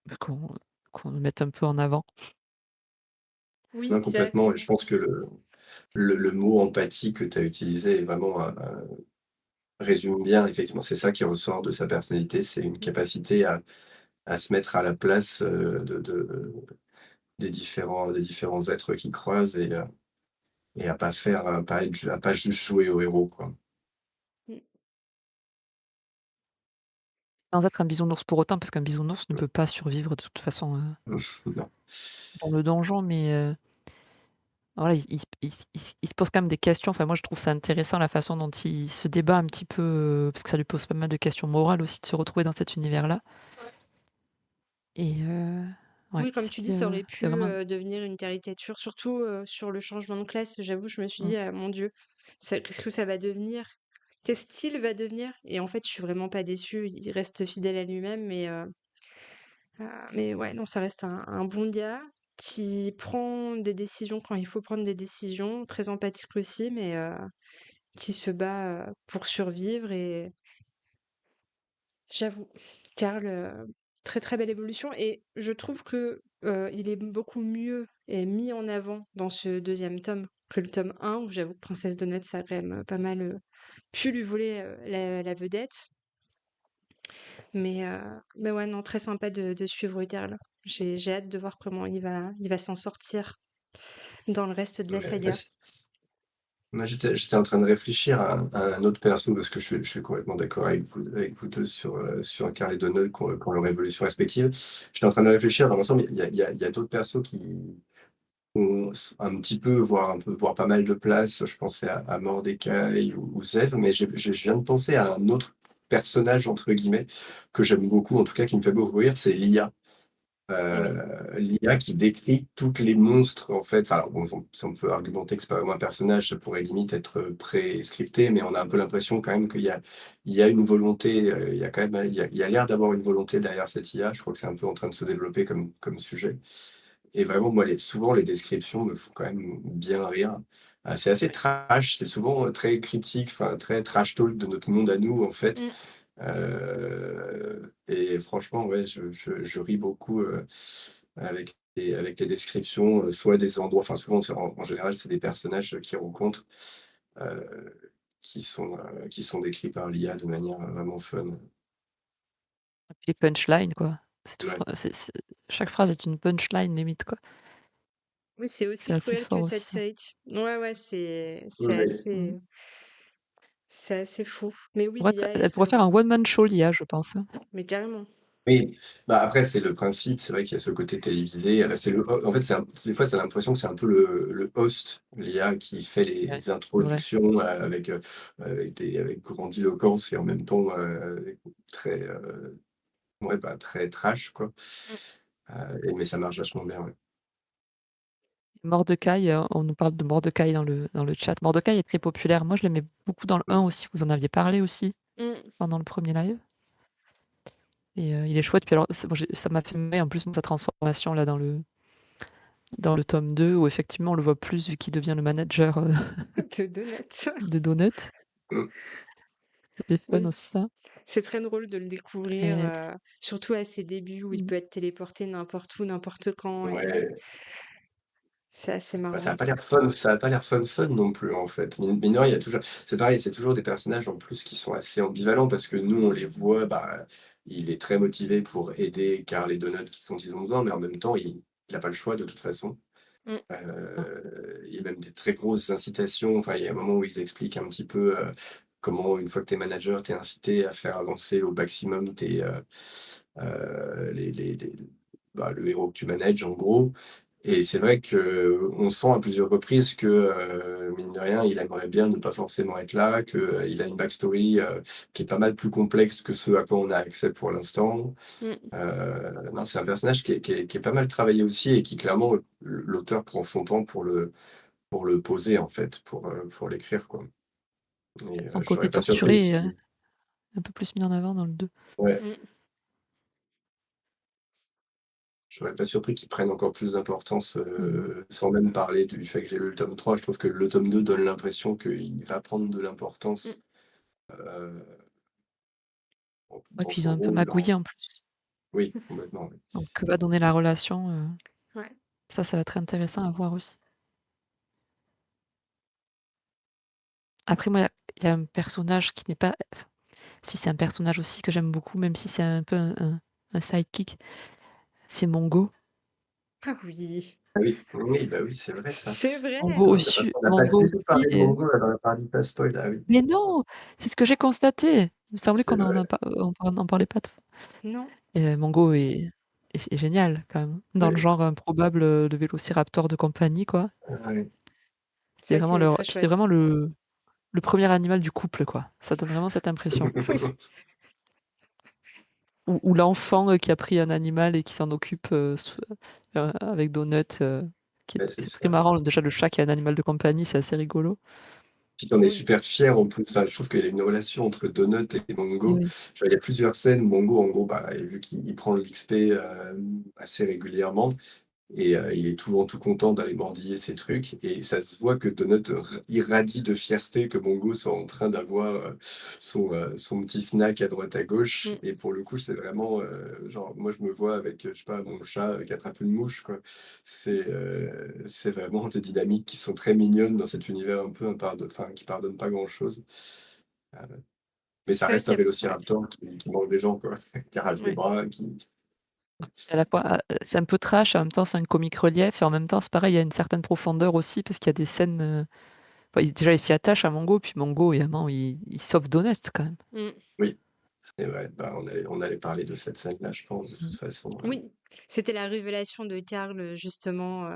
bah, qu'on le mette un peu en avant. Oui, Non, c'est vrai complètement et je pense que le mot empathie que tu as utilisé est vraiment, résume bien effectivement, c'est ça qui ressort de sa personnalité, c'est une mmh, capacité à se mettre à la place, des différents êtres qui croisent et à pas faire, à pas juste jouer au héros, quoi. mmh. Sans être un bisounours pour autant, parce qu'un bisounours ne peut pas survivre de toute façon, Non. dans le donjon, mais voilà, il se pose quand même des questions. Enfin, moi, je trouve ça intéressant la façon dont il se débat un petit peu, parce que ça lui pose pas mal de questions morales aussi de se retrouver dans cet univers-là Ouais. et ouais, Oui, comme tu dis, ça aurait c'est pu, vraiment devenir une caricature, surtout, sur le changement de classe. J'avoue, je me suis mmh, dit: «Ah mon Dieu, ça qu'est-ce que ça va devenir? Qu'est-ce qu'il va devenir?» Et en fait, je suis vraiment pas déçue. Il reste fidèle à lui-même, mais ouais, non, ça reste un bon gars qui prend des décisions quand il faut prendre des décisions, très empathique aussi, qui se bat, pour survivre et j'avoue, Karl, très, très belle évolution et je trouve que, il est beaucoup mieux et mis en avant dans ce deuxième tome que le tome 1 où j'avoue que Princesse Donut ça a quand même, pas mal, pu lui voler, la vedette. Mais ouais, non, très sympa de suivre Karl. J'ai hâte de voir comment il va s'en sortir dans le reste de la Ouais, bah, saga. moi, j'étais en train de réfléchir à un autre perso parce que je suis complètement d'accord avec vous 2 sur Carl et Donald qui ont leur évolution respective. J'étais en train de réfléchir dans l'ensemble, il y a d'autres persos qui ont un petit peu, voire pas mal de place. Je pensais à Mordecai ou Zev, mais je viens de penser à un autre «personnage» entre guillemets que j'aime beaucoup, en tout cas qui me fait beaucoup rire, c'est Lia. Oui. L'IA qui décrit toutes les monstres en fait, enfin alors bon, si on peut argumenter que c'est pas vraiment un personnage, ça pourrait limite être, pré-scripté, mais on a un peu l'impression quand même qu'il y a une volonté, il y a quand même il y a l'air d'avoir une volonté derrière cette IA. Je crois que c'est un peu en train de se développer comme sujet et vraiment moi souvent les descriptions me font quand même bien rire. C'est assez trash, c'est souvent, très critique, enfin très trash talk de notre monde à nous en fait. Mmh. Et franchement, ouais, je ris beaucoup, avec les descriptions, soit des endroits enfin souvent en général, c'est des personnages, qu'ils rencontrent, heu, qui sont décrits par l'IA de manière, vraiment fun. et puis les punchlines, quoi. C'est toujours, Ouais. chaque phrase est une punchline limite, quoi. Oui, c'est aussi C'est assez cruel que fort aussi. satirique. Ouais, ouais, c'est Oui, c'est oui. Mmh. assez fou. Mais oui, Pourrait être l'IA est Elle très pourrait faire un drôle. one man show l'IA, je pense, hein. Mais carrément. Oui, bah, après c'est le principe, c'est vrai qu'il y a ce côté télévisé, c'est le ho en fait, des fois, c'est l'impression que c'est un peu le host, l'IA qui fait Ouais, les c'est vrai. introductions, avec grandiloquence et en même temps, très, ouais, bah, très trash, quoi. Mmh. Mais ça marche vachement bien, ouais. Mordecai, on nous parle de Mordecai dans le chat. Mordecai est très populaire. Moi, je l'aimais beaucoup dans le Mmh. 1 aussi. Vous en aviez parlé aussi Mmh. pendant le premier live et il est chouette. Puis alors, c'est bon, ça m'a fait marrer en plus sa transformation là dans le tome 2 où effectivement on le voit plus vu qu'il devient le manager, De donuts. de Donut. Mmh. C'était fun Oui, aussi ça c'est très drôle de le découvrir, et surtout à ses débuts où il mmh, peut être téléporté n'importe où, n'importe quand et Ouais, c'est assez bah, ça marrant. a pas l'air fun, ça a pas l'air fun non plus, en fait. Mine de rien, il y a toujours c'est pareil, c'est toujours des personnages en plus qui sont assez ambivalents parce que nous, on les voit, bah, il est très motivé pour aider Karl et Donut dont ils ont besoin, mais en même temps, il a pas le choix de toute façon. Mmh, non, Il y a même des très grosses incitations. Enfin, il y a un moment où ils expliquent un petit peu, comment une fois que tu es manager, tu es incité à faire avancer au maximum les bah, le héros que tu manages en gros. Et c'est vrai qu'on sent à plusieurs reprises que, mine de rien, il aimerait bien ne pas forcément être là, qu'il a une backstory, qui est pas mal plus complexe que ce à quoi on a accès pour l'instant. mmh. Non, c'est un personnage qui est pas mal travaillé aussi et qui clairement, l'auteur prend son temps pour le poser en fait, pour l'écrire quoi et son je serais côté pas surpris torturé est qu'il un peu plus mis en avant dans le 2. ouais, Mmh. je serais pas surpris qu'il prenne encore plus d'importance, Mmh. sans même parler du fait que j'ai lu le tome 3. Je trouve que le tome 2 donne l'impression qu'il va prendre de Mmh. l'importance, heu, Ouais, dans puis ils ont son un peu rôle dans magouillé en plus. oui, complètement, oui. Donc que va donner la relation, Ouais. ça va être intéressant à voir aussi. Après moi, il y a un personnage qui n'est pas enfin, si c'est un personnage aussi que j'aime beaucoup, même si c'est un peu un sidekick, c'est Mongo. Ah oui, Ah oui, oui, bah oui, c'est vrai ça. c'est vrai! On n'a pas Mongo du tout aussi parlé de Mongo dans la partie pas spoil, ah oui. mais non! C'est ce que j'ai constaté. Il me semblait C'est qu'on en vrai, a pas on en parlait pas trop Non, et Mongo est génial quand même, dans le oui, genre improbable, de vélociraptor de compagnie quoi. ouais. c'est vrai qu'il est très C'était chouette. vraiment le premier animal du couple quoi. Ça donne vraiment cette impression. Oui, Ou l'enfant, qui a pris un animal et qui s'en occupe, avec Donut, qui est Ouais, c'est c'est très ça. marrant. Déjà le chat qui est un animal de compagnie, c'est assez rigolo. Puis tu en es oui. super fier en plus, enfin, je trouve qu'il y a une relation entre Donut et Et Mongo. oui, Genre, il y a plusieurs scènes où Mongo, en gros, bah, et vu qu'il prend l'XP, assez régulièrement et il est souvent tout content d'aller mordiller ses trucs et ça se voit que Donut irradie de fierté que Mongo soit en train d'avoir, son petit snack à droite à gauche Mmh. et pour le coup, c'est vraiment, genre moi je me vois avec, je sais pas, mon chat, qui attrape une mouche quoi. C'est vraiment des dynamiques qui sont très mignonnes dans cet univers un peu enfin qui pardonne pas grand chose. Heu, mais ça C'est vrai reste un qu'il y a ouais, vélociraptor qui mange des gens quoi, qui arrache des ouais. bras, qui à la fois, c'est un peu trash, en même temps c'est un comic relief et en même temps c'est pareil, il y a une certaine profondeur aussi parce qu'il y a des scènes, enfin déjà il s'y attache à Mongo, puis Mongo et à un moment il sauve Donut quand même. Mmh. oui, c'est vrai, bah, on allait parler de cette scène-là, je pense, de toute Mmh. façon, Oui, c'était la révélation de Karl, justement,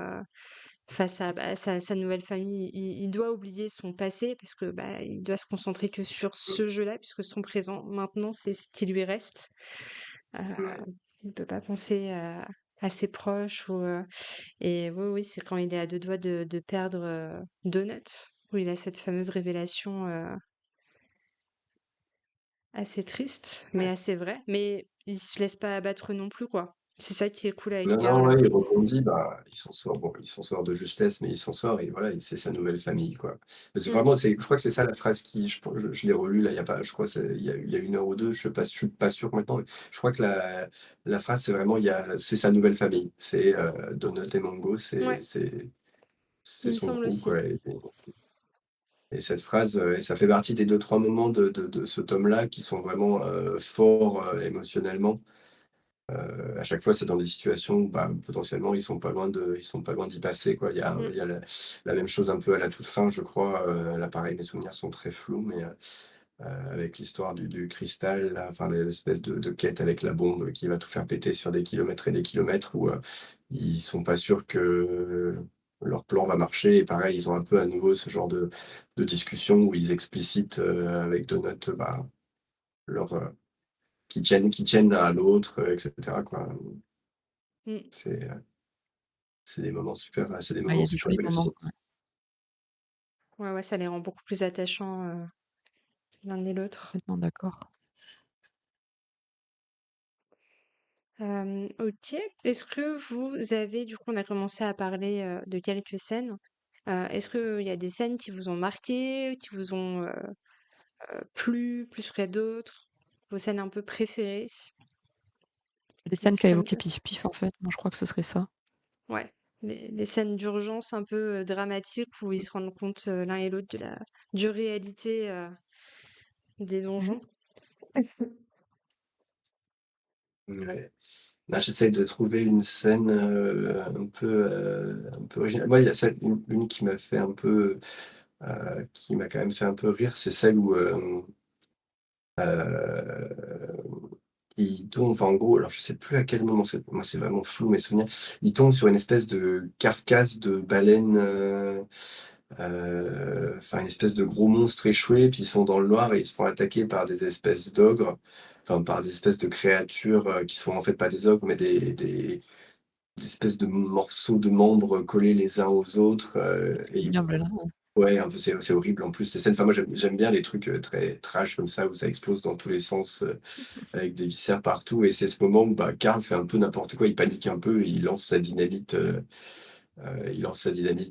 face à, bah, sa nouvelle famille. Il doit oublier son passé parce que, bah, il doit se concentrer que sur mmh, ce jeu-là puisque son présent, maintenant, c'est ce qui lui reste. Heu, ouais. il peut pas penser à ses proches ou, et oui, oui, c'est quand il est à 2 doigts de perdre, Donut, où il a cette fameuse révélation, assez triste, mais assez vraie. Mais il se laisse pas abattre non plus, quoi. C'est ça qui est cool avec Non, non, Karl. ouais, il rebondit, bah, il s'en sort, bon, il s'en sort de justesse, mais il s'en sort et voilà, c'est sa nouvelle famille, quoi. Parce que Mmh, vraiment, je crois que c'est ça la phrase qui je l'ai relu là, il y a pas je crois il y a 1 heure ou 2, je suis pas sûr maintenant, mais je crois que la phrase, c'est vraiment c'est sa nouvelle famille. C'est, Donut et Mongo, ouais, c'est il me son semble crew, aussi. quoi et cette phrase, et ça fait partie des 2-3 moments de ce tome-là qui sont vraiment, forts, émotionnellement. À chaque fois, c'est dans des situations où, bah, potentiellement, ils sont pas loin d'y passer, quoi. Mmh, Il y a la même chose un peu à la toute fin, je crois, là, pareil, mes souvenirs sont très flous, mais avec l'histoire du cristal, là, enfin, l'espèce de quête avec la bombe qui va tout faire péter sur des kilomètres et des kilomètres où, ils sont pas sûrs que leur plan va marcher et pareil, ils ont un peu à nouveau ce genre de discussion où ils explicitent, avec Donut, bah, leur, qui tiennent à l'autre, et cetera, quoi. mmh. C'est, c'est des Ouais, il y moments a des super jolis moments, réussis. ouais, Ouais, ouais, ça les rend beaucoup plus attachants, l'un et l'autre. complètement d'accord. OK. Est-ce que vous avez du coup, on a commencé à parler, de quelques scènes. Est-ce qu'il y a des scènes qui vous ont marqué, qui vous ont, plus qu'il y a d'autres? Vos scènes un peu préférées? Les De scènes ce qu'a tome évoqué 2? Pif Pif, en fait, moi je crois que ce serait ça. Ouais, les scènes d'urgence un peu, dramatiques où ils se rendent compte, l'un et l'autre de la dure réalité, des Mmh. donjons. Ouais. Là, j'essaye de trouver une scène, un peu originale. Moi, il y a celle une qui m'a fait un peu, qui m'a quand même fait un peu rire, c'est celle où, il tombe enfin, en gros, alors je sais plus à quel moment, c'est vraiment flou mes souvenirs. Il tombe sur une espèce de carcasse de baleine, enfin une espèce de gros monstre échoué, puis ils sont dans le noir et ils se font attaquer par des espèces d'ogres, enfin par des espèces de créatures, qui sont en fait pas des ogres, mais des espèces de morceaux de membres collés les uns aux autres, et ils Ignoble là, ouais, un peu, c'est horrible en plus ces scènes. Enfin moi j'aime bien les trucs, très trash comme ça où ça explose dans tous les sens, avec des viscères partout et c'est ce moment où, bah, Karl fait un peu n'importe quoi, il panique un peu et il lance sa dynamite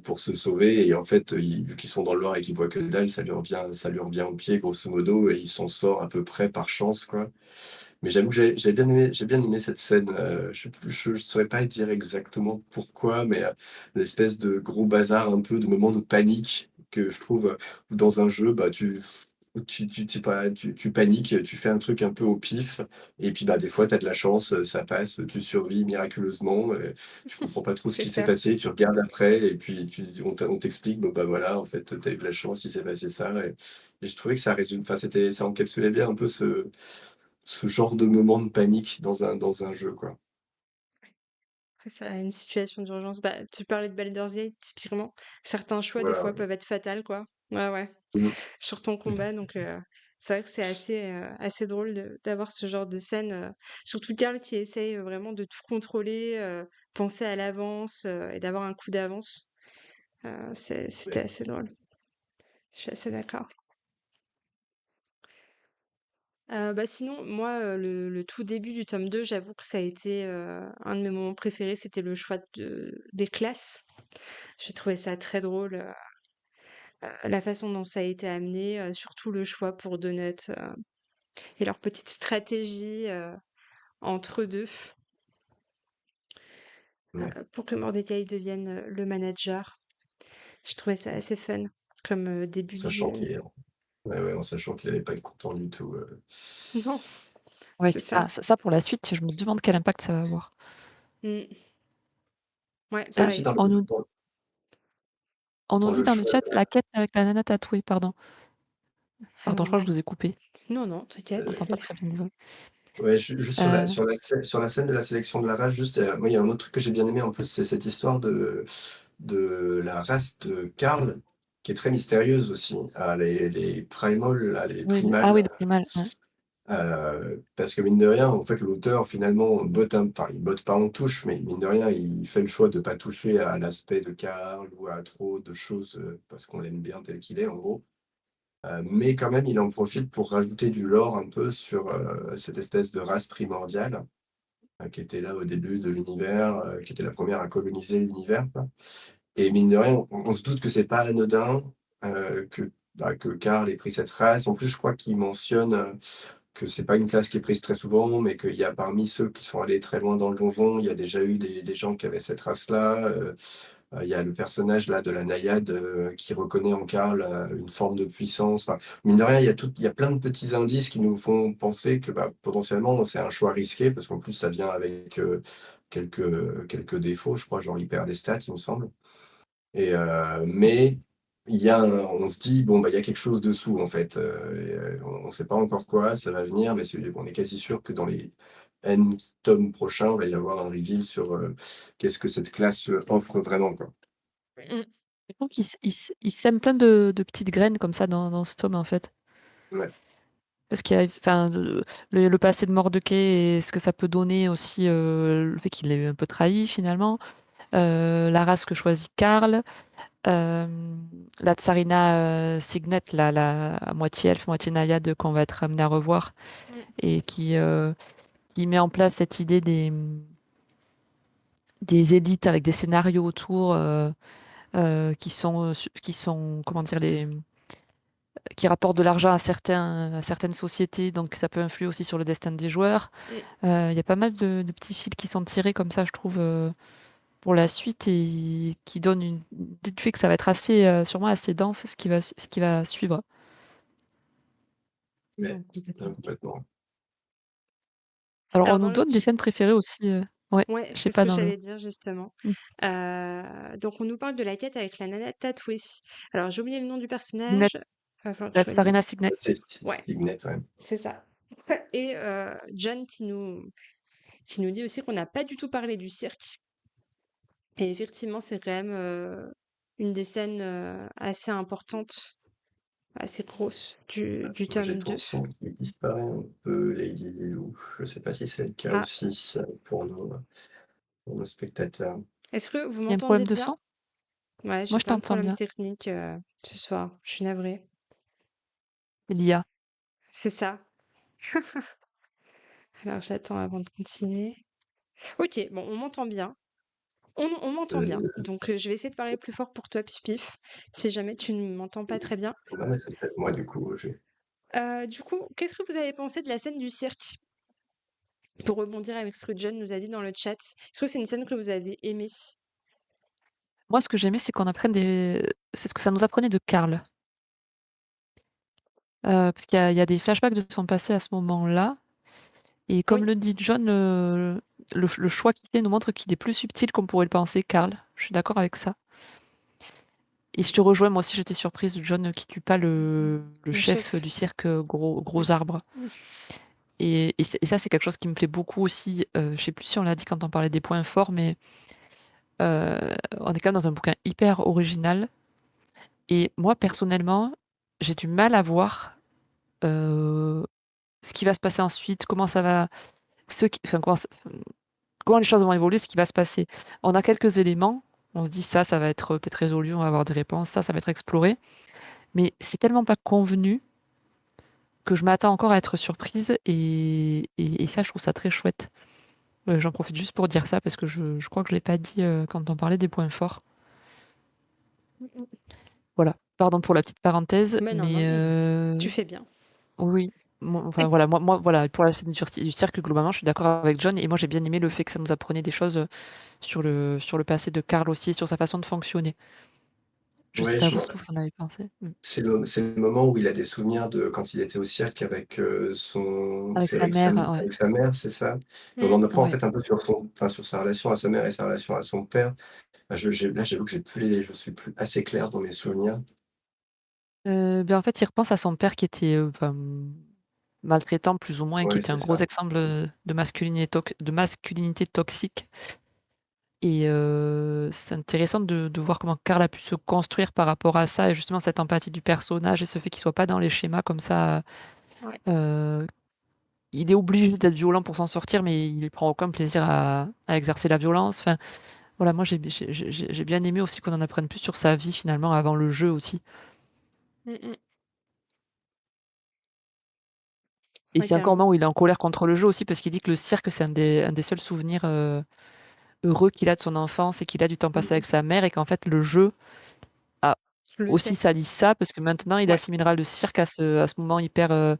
pour se sauver et en fait, vu qu'ils sont dans le noir et qu'ils voient que dalle, ça lui revient au pied grosso modo et il s'en sort à peu près par chance, quoi. Mais j'avoue que j'ai bien aimé cette scène, je saurais pas dire exactement pourquoi, mais, l'espèce de gros bazar un peu, de moment de panique que je trouve, où dans un jeu, bah, tu paniques, tu fais un truc un peu au pif et puis, bah, des fois tu as de la chance, ça passe, tu survis miraculeusement, tu comprends pas trop ce C'est qui s'est ça. passé, tu regardes après et puis on t'explique, bon, bah, voilà, en fait, tu as eu de la chance, il s'est passé ça et je trouvais que ça encapsulait bien un peu ce genre de moment de panique dans un jeu, quoi. Après ça, une situation d'urgence, bah, tu parlais de Baldur's Gate, typiquement. Certains choix, des Voilà, fois, ouais. peuvent être fatals, quoi. Ouais, ouais, Mmh. sur ton combat, donc c'est vrai que c'est assez drôle d'avoir ce genre de scène, surtout Karl qui essaye, vraiment de tout contrôler, penser à l'avance, et d'avoir un coup d'avance. C'était Ouais, assez drôle. Je suis assez d'accord. Bah, sinon, moi, le tout début du tome 2, j'avoue que ça a été, un de mes moments préférés, c'était le choix des classes. J'ai trouvé ça très drôle, la façon dont ça a été amené, surtout le choix pour Donut, et leur petite stratégie, entre eux 2, ouais. pour que Mordecai devienne, le manager. Je trouvais ça assez fun comme, début Sachant de qu'il est ouais, ouais, en sachant qu'il allait pas être content du tout, non, Ouais, c'est c'est ça. ça pour la suite, je me demande quel impact ça va avoir. Mmh. Ouais, ça aussi pareil. On nous on nous dans dit le dans le choix chat: «La quête avec la nana tatouée», pardon. Pardon, je Alors crois là que je vous ai coupé. non, non, de t'inquiète. J'entends pas très bien, désolée. ouais, juste Heu, sur la scène de la sélection de la race, juste, moi, il y a un autre truc que j'ai bien aimé en plus, c'est cette histoire de la race de Karl, qui est très mystérieuse aussi. Ah, les Primal là, les oui, ah Primals. oui, le primal, ouais. Parce que mine de rien, en fait, l'auteur finalement il botte pas en touche, mais mine de rien, il fait le choix de pas toucher à l'aspect de Karl ou à trop de choses, parce qu'on l'aime bien tel qu'il est, en gros. Mais quand même, il en profite pour rajouter du lore un peu sur, cette espèce de race primordiale, qui était là au début de l'univers, qui était la première à coloniser l'univers, quoi. Et mine de rien, on se doute que c'est pas anodin, que Karl ait pris cette race. En plus, je crois qu'il mentionne, que c'est pas une classe qui est prise très souvent, mais qu'il y a parmi ceux qui sont allés très loin dans le donjon, il y a déjà eu des gens qui avaient cette race-là. Il y a le personnage là de la naïade, qui reconnaît en Karl, une forme de puissance. Enfin, mine de rien, il y a plein de petits indices qui nous font penser que, bah, potentiellement, c'est un choix risqué, parce qu'en plus, ça vient avec, quelques défauts, je crois, genre il perd des stats, il me semble. Mais on se dit: «Bon, bah, il y a quelque chose dessous, en fait», on ne sait pas encore quoi, ça va venir, mais on est quasi sûr que dans les N tomes prochains, il va y avoir un reveal sur, qu'est-ce que cette classe, offre vraiment, quoi. Mmh. Je trouve qu'il sème plein de petites graines comme ça dans ce tome, en fait. Ouais, Parce qu'il y a enfin, le passé de Mordecai et ce que ça peut donner aussi, le fait qu'il l'ait un peu trahi finalement, la race que choisit Karl, la tsarina, Signet, la à moitié elfe, moitié naïade qu'on va être amené à revoir Mmh. et qui met en place cette idée des élites avec des scénarios autour, qui sont, comment dire? qui rapportent de l'argent à certaines sociétés, donc ça peut influer aussi sur le destin des joueurs. Mmh. Il y a pas mal de petits fils qui sont tirés comme ça, je trouve, pour la suite et qui donnent une idée du fait que ça va être assez, sûrement assez dense ce qui va suivre. Mais Non, complètement. complètement. Alors on Alors nous dans le donne des scènes préférées aussi, ouais, Ouais, je sais c'est ce pas que dans le j'allais dire justement. mmh, Donc on nous parle de la quête avec la nana tatouée. Alors j'ai oublié le nom du personnage, Signet, va falloir que je la Tsarina relise. Signet. C'est Ouais, Signet, ouais. c'est ça. Et John qui nous dit aussi qu'on n'a pas du tout parlé du cirque et effectivement, c'est quand même, une des scènes, assez importantes, assez grosses du J'ai tome ton 2. son qui disparaît un peu, Lady Lilou. Je sais pas si c'est le cas Ah, aussi, pour nos spectateurs. est-ce que vous Il y a un m'entendez problème de bien? son? Ouais, Moi j'ai je plein de t'entends problèmes bien. techniques, ce soir, je suis navrée. C'est l'IA. C'est ça. Alors j'attends avant de continuer. OK, bon, on m'entend bien. On m'entend bien. Heu, Donc je vais essayer de parler plus fort pour toi, Pif Pif, si jamais tu ne m'entends pas très bien. non, mais c'est peut-être moi du coup, j'ai Du coup, qu'est-ce que vous avez pensé de la scène du cirque? Pour rebondir avec ce que John nous a dit dans le chat. Est-ce que c'est une scène que vous avez aimée? Moi ce que j'aimais c'est qu'on apprenne des c'est ce que ça nous apprenait de Karl. Parce qu'il y a des flashbacks de son passé à ce moment-là et comme Oui, le dit John, le choix qu'il fait nous montre qu'il est plus subtil qu'on pourrait le penser, Karl. Je suis d'accord avec ça et je te rejoins, moi aussi j'étais surprise de John, qui tue pas le le chef, chef. du cirque, Gros Arbre et ça c'est quelque chose qui me plaît beaucoup aussi, je sais plus si on l'a dit quand on parlait des points forts mais, on est quand même dans un bouquin hyper original et moi personnellement, j'ai du mal à voir, heu, ce qui va se passer ensuite, comment ça va ceux qui enfin comment les choses vont évoluer, ce qui va se passer. On a quelques éléments, on se dit: Ça va être, peut-être résolu, on va avoir des réponses, ça va être exploré», mais c'est tellement pas convenu que je m'attends encore à être surprise et ça, je trouve ça très chouette. J'en profite juste pour dire ça parce que je crois que je l'ai pas dit, quand on parlait des points forts. Mmh mh. Voilà, pardon pour la petite parenthèse, Mais non, non, mais mais tu fais bien. oui, enfin voilà, moi voilà, pour la scène du cirque, globalement, je suis d'accord avec John et moi j'ai bien aimé le fait que ça nous apprenait des choses, sur le passé de Karl aussi, sur sa façon de fonctionner. Je sais ouais, pas je vous me ce que vous en avez pensé? Mmh. c'est le moment où il a des souvenirs de quand il était au cirque avec, Avec sa mère, ouais. avec sa mère, c'est ça? Et on Mmh. en apprend en Ouais. fait un peu sur sur sa relation à sa mère et sa relation à son père. Bah, j'avoue que je suis plus assez clair dans mes souvenirs. En fait, il repense à son père qui était, maltraitant plus ou moins, qui Ouais, était c'est un gros ça. exemple, de masculinité toxique et c'est intéressant de voir comment Karl a pu se construire par rapport à ça et justement cette empathie du personnage et ce fait qu'il soit pas dans les schémas comme ça, Ouais. heu, il est obligé d'être violent pour s'en sortir, mais il prend aucun plaisir à exercer la violence. Enfin, voilà, moi j'ai bien aimé aussi qu'on en apprenne plus sur sa vie finalement avant le jeu aussi Mmh mh. et Ouais, c'est encore un carrément. moment où il est en colère contre le jeu aussi parce qu'il dit que le cirque, c'est un des seuls souvenirs, heureux qu'il a de son enfance et qu'il a du temps passé Mmh avec mh. sa mère et qu'en fait le jeu Le aussi sait. sali ça parce que maintenant il Ouais. assimilera le cirque à ce moment hyper,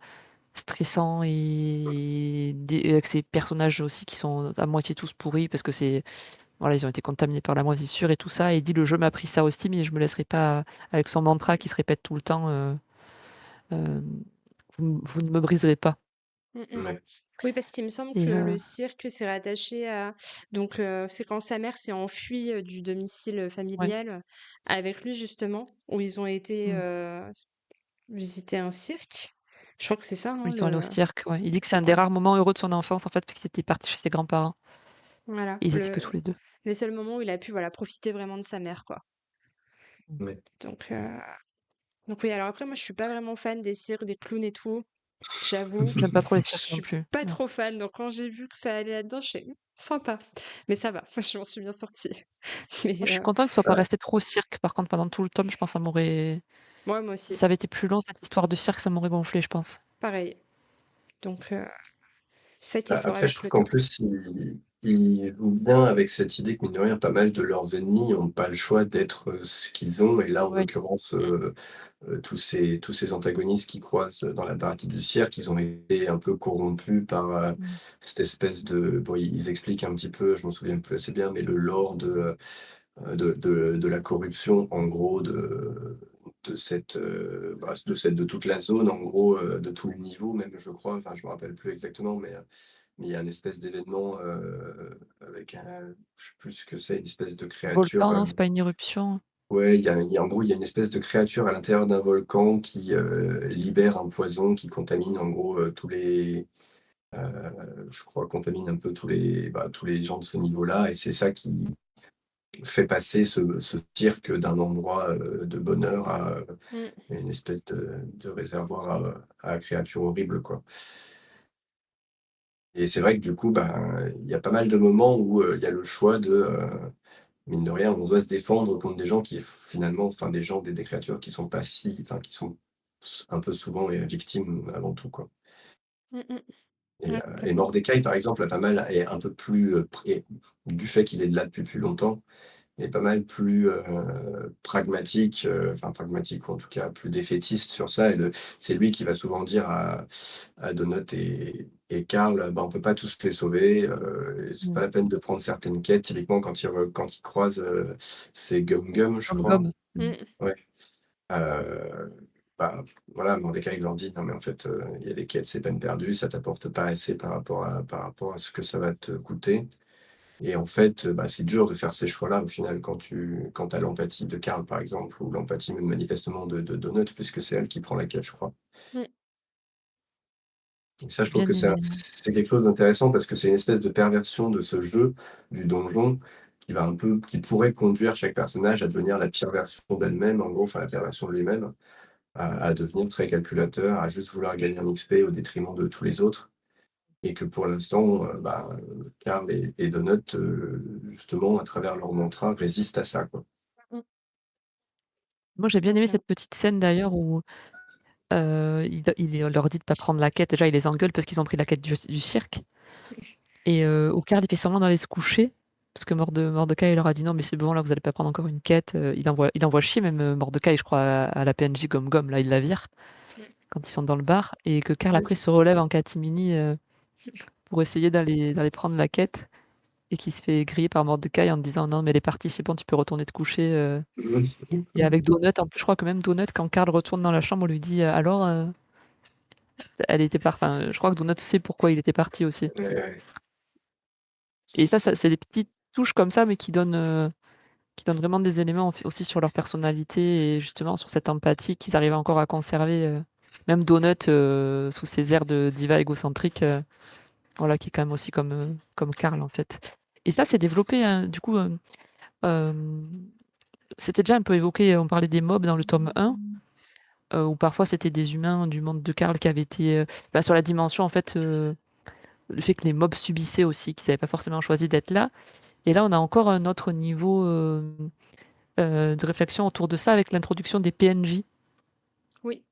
stressant et avec ces personnages aussi qui sont à moitié tous pourris parce que c'est voilà, ils ont été contaminés par la moisissure et tout ça et il dit: «Le jeu m'a appris ça aussi, mais je me laisserai pas» avec son mantra qui se répète tout le temps, hem: vous ne me briserez pas» Mmh mh. Ouais. Oui, parce qu'il me semble et que le cirque, c'est rattaché à donc c'est quand sa mère s'est enfuie, du domicile, ouais, familial, avec lui justement, où ils ont été, mmh. visiter un cirque. Je crois que c'est ça, Oui, hein, ils sont allés au le cirque, ouais. Il dit que c'est un des ouais, rares moments heureux de son enfance en fait, parce qu'il était parti chez ses grands-parents voilà, et ils étaient que tous les 2. les seuls moments où il a pu, voilà, profiter vraiment de sa mère, quoi. Mmh. Ouais. Donc oui, alors après moi je suis pas vraiment fan des cirques, des clowns et tout, j'avoue. J'aime pas trop les Je cirques non suis plus. pas Ouais. trop fan, donc quand j'ai vu que ça allait là-dedans, je fais: Sympa». Mais ça va, je m'en suis bien sortie. Moi, Mais je suis contente que ce soit pas Bah, resté trop cirque, par contre, pendant tout le tome, je pense que ça m'aurait ouais, moi si aussi, ça avait été plus long, cette histoire de cirque, ça m'aurait gonflé, je pense. pareil. Donc ça qui est fort après je avec trouve le qu'en tome. plus il joue bien avec cette idée que mine de rien, pas mal de leurs ennemis ont pas le choix d'être, ce qu'ils ont et là, en Ouais. l'occurrence, Mmh. tous ces antagonistes qui croisent dans la partie du cirque, ils ont été un peu corrompus par, Mmh. cette espèce de bon, ils expliquent un petit peu, je m'en souviens plus assez bien, mais le lore de la corruption, en gros, de toute la zone, en gros, de tout le niveau même, je crois. Enfin, je me rappelle plus exactement, mais il y a une espèce d'événement, avec un je sais plus ce que c'est, une espèce de créature, Volcan, non, c'est pas une éruption? ouais, en gros, il y a une espèce de créature à l'intérieur d'un volcan qui, libère un poison qui contamine en gros, je crois contamine un peu tous les gens de ce niveau-là et c'est ça qui fait passer ce cirque d'un endroit, de bonheur à Mmh. une espèce de réservoir à créatures horribles, quoi. Et c'est vrai que du coup, ben, il y a pas mal de moments où, il y a le choix mine de rien, on doit se défendre contre des gens qui finalement enfin des gens, des créatures qui sont pas si enfin qui sont un peu souvent, victimes avant tout, quoi. Mmh mh. Et Ouais, complètement. Mordecai, par exemple, a pas mal est un peu plus, du fait qu'il est là depuis plus longtemps, est pas mal plus, pragmatique, enfin pragmatique ou en tout cas plus défaitiste sur ça et c'est lui qui va souvent dire à Donut et Karl: «Bah, on peut pas tous les sauver, c'est pas Mmh. la peine de prendre certaines quêtes». Typiquement quand il croise, c'est Gum Gum, je Comme crois. gomme. Mmh. Mmh. Ouais, heu, bah, voilà, Mordecai il leur dit: «Non mais en fait, il y a des quêtes, c'est peine perdue, ça t'apporte pas assez par rapport à ce que ça va te coûter». Et en fait, bah, c'est dur de faire ces choix-là au final quand tu as l'empathie de Karl, par exemple, ou l'empathie même manifestement de Donut puisque c'est elle qui prend la quête, je crois. Mmh. Et ça, je trouve Bien que aimé. c'est quelque chose d'intéressant parce que c'est une espèce de perversion de ce jeu, du donjon, qui pourrait conduire chaque personnage à devenir la pire version d'elle-même, en gros, enfin la pire version de lui-même, à devenir très calculateur, à juste vouloir gagner un XP au détriment de tous les autres. Et que pour l'instant, bah, Karl et Donut, justement, à travers leur mantra, résistent à ça, quoi. Mmh. Moi, j'ai bien Ouais, aimé carrément. cette petite scène d'ailleurs où, il leur dit de pas prendre la quête. Déjà, il les engueule parce qu'ils ont pris la quête du cirque et où Karl, il fait semblant d'aller se coucher parce que Mordecai leur a dit: «Non, mais c'est bon, là, vous allez pas prendre encore une quête», il envoie chier même, Mordecai, je crois, à la PNJ Gomme Gomme, là, il la vire Mmh. quand ils sont dans le bar et que Karl après Oui. se relève en catimini, pour essayer d'aller prendre la quête et qui se fait griller par Mordecai en disant: «Non, mais elle est partie, c'est bon, tu peux retourner te coucher», et avec Donut, en plus, je crois que même Donut, quand Karl retourne dans la chambre, on lui dit: «Alors, elle était par» enfin, je crois que Donut sait pourquoi il était parti aussi Ouais, et ça c'est des petites touches comme ça, mais qui donnent vraiment des éléments aussi sur leur personnalité et justement sur cette empathie qu'ils arrivent encore à conserver, même Donut, sous ses airs de diva égocentrique, voilà, qui est quand même aussi comme Karl, en fait et ça, c'est développé, hein, du coup, hem, c'était déjà un peu évoqué, on parlait des mobs dans le tome 1, où parfois c'était des humains du monde de Karl qui avaient été, bah, sur la dimension, en fait, le fait que les mobs subissaient aussi, qu'ils avaient pas forcément choisi d'être là et là, on a encore un autre niveau, de réflexion autour de ça avec l'introduction des PNJ, Oui.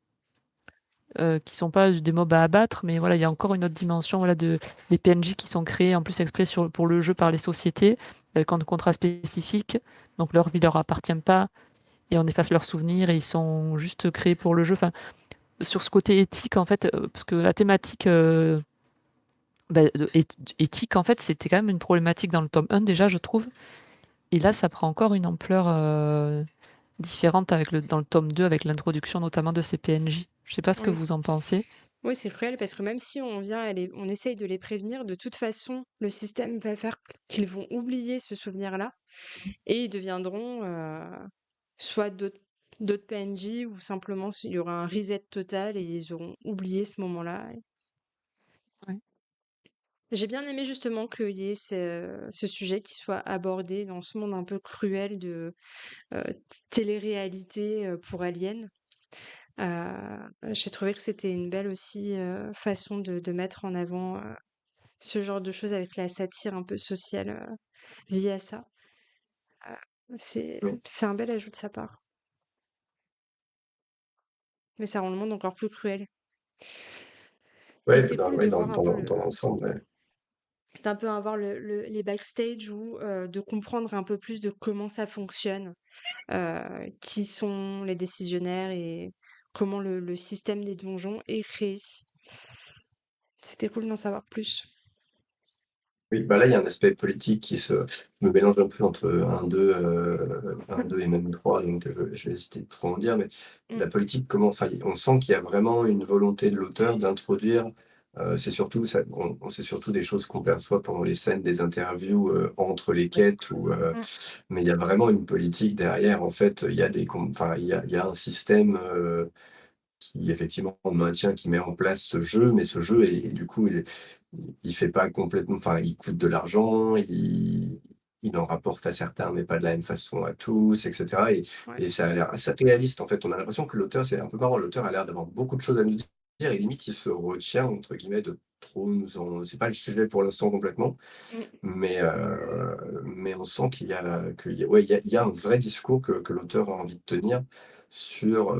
qui sont pas des mobs à abattre, mais voilà, il y a encore une autre dimension, voilà, des PNJ qui sont créés en plus exprès pour le jeu par les sociétés, avec un contrat spécifique, donc leur vie leur appartient pas et on efface leurs souvenirs et ils sont juste créés pour le jeu. Enfin, sur ce côté éthique, en fait, parce que la thématique, éthique, en fait, c'était quand même une problématique dans le tome 1 déjà, je trouve et là, ça prend encore une ampleur, différente dans le tome 2 avec l'introduction notamment de ces PNJ. Je sais pas ce que Oui. vous en pensez? Oui, c'est cruel parce que même si on essaye de les prévenir, de toute façon, le système va faire qu'ils vont oublier ce souvenir-là et ils deviendront soit d'autres PNJ ou simplement il y aura un reset total et ils auront oublié ce moment-là. Ouais. J'ai bien aimé justement qu'il y ait ce sujet qui soit abordé dans ce monde un peu cruel de télé-réalité pour aliens. J'ai trouvé que c'était une belle aussi façon de mettre en avant ce genre de choses avec la satire un peu sociale via ça. oui. C'est un bel ajout de sa part. Mais ça rend le monde encore plus cruel. Et Ouais, c'est cool ouais, de voir un peu dans l'ensemble, ouais. Tu un peu à voir les backstage ou de comprendre un peu plus de comment ça fonctionne, qui sont les décisionnaires et comment le système des donjons est créé. C'était cool d'en savoir plus. Oui, bah, là, il y a un aspect politique qui se me mélange un peu entre 1, 2 et même 3, donc je vais hésiter de trop en dire, mais Mmh, la politique, comment enfin, on sent qu'il y a vraiment une volonté de l'auteur d'introduire, c'est surtout ça on c'est surtout des choses qu'on perçoit pendant les scènes des interviews, entre les Ouais. quêtes ou, mmh, mais il y a vraiment une politique derrière. En fait, il y a des com enfin, il y a un système, qui effectivement maintient, qui met en place ce jeu, mais ce jeu est du coup, il fait pas complètement enfin, il coûte de l'argent, il en rapporte à certains, mais pas de la même façon à tous et cetera ouais. et ça a l'air assez réaliste, en fait. On a l'impression que l'auteur c'est un peu marrant, l'auteur a l'air d'avoir beaucoup de choses à nous dire et limite il se «retient» entre guillemets de trop nous en c'est pas le sujet pour l'instant complètement, Mmh. mais on sent qu'il y a ouais, il y a un vrai discours que l'auteur a envie de tenir sur,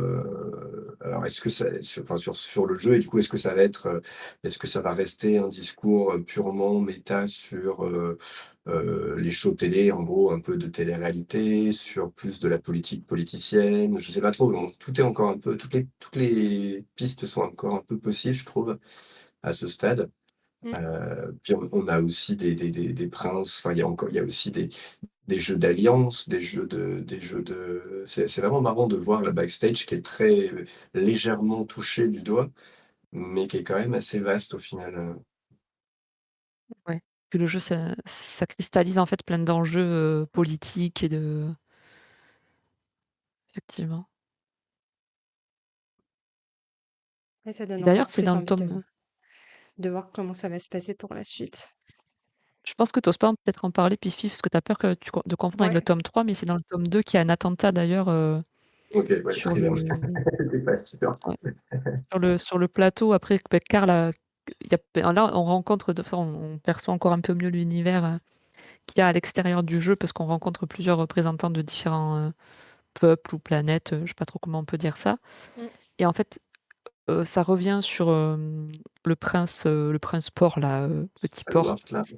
alors est-ce que ça enfin sur le jeu et du coup, est-ce que ça va rester un discours, purement méta sur, les shows télé, en gros un peu de télé-réalité, sur plus de la politique politicienne? Je sais pas trop, bon, tout est encore un peu toutes les pistes sont encore un peu possibles, je trouve, à ce stade. Mmh. Puis on a aussi des princes, enfin il y a aussi des jeux d'alliance, des jeux de c'est vraiment marrant de voir la backstage qui est très légèrement touchée du doigt, mais qui est quand même assez vaste au final, Ouais. Que le jeu, ça cristallise en fait plein d'enjeux, politiques et de effectivement. Et ça Et donne d'ailleurs, encore c'est plus dans le envie tome, de voir comment ça va se passer pour la suite. je pense que tu oses pas peut-être en parler, puis parce que tu as peur que tu de confondre avec le Ouais. tome 3, mais c'est dans le tome 2 qu'il y a un attentat d'ailleurs, OK, ouais, sur très bien. le J'étais pas sûr. ouais, sur le plateau après que, Karl a il y a là, on rencontre de enfin, on perçoit encore un peu mieux l'univers, qu'il y a à l'extérieur du jeu parce qu'on rencontre plusieurs représentants de différents, peuples ou planètes, je sais pas trop comment on peut dire ça Mmh. et en fait, ça revient sur, le prince porc là, petit porc, Stalwart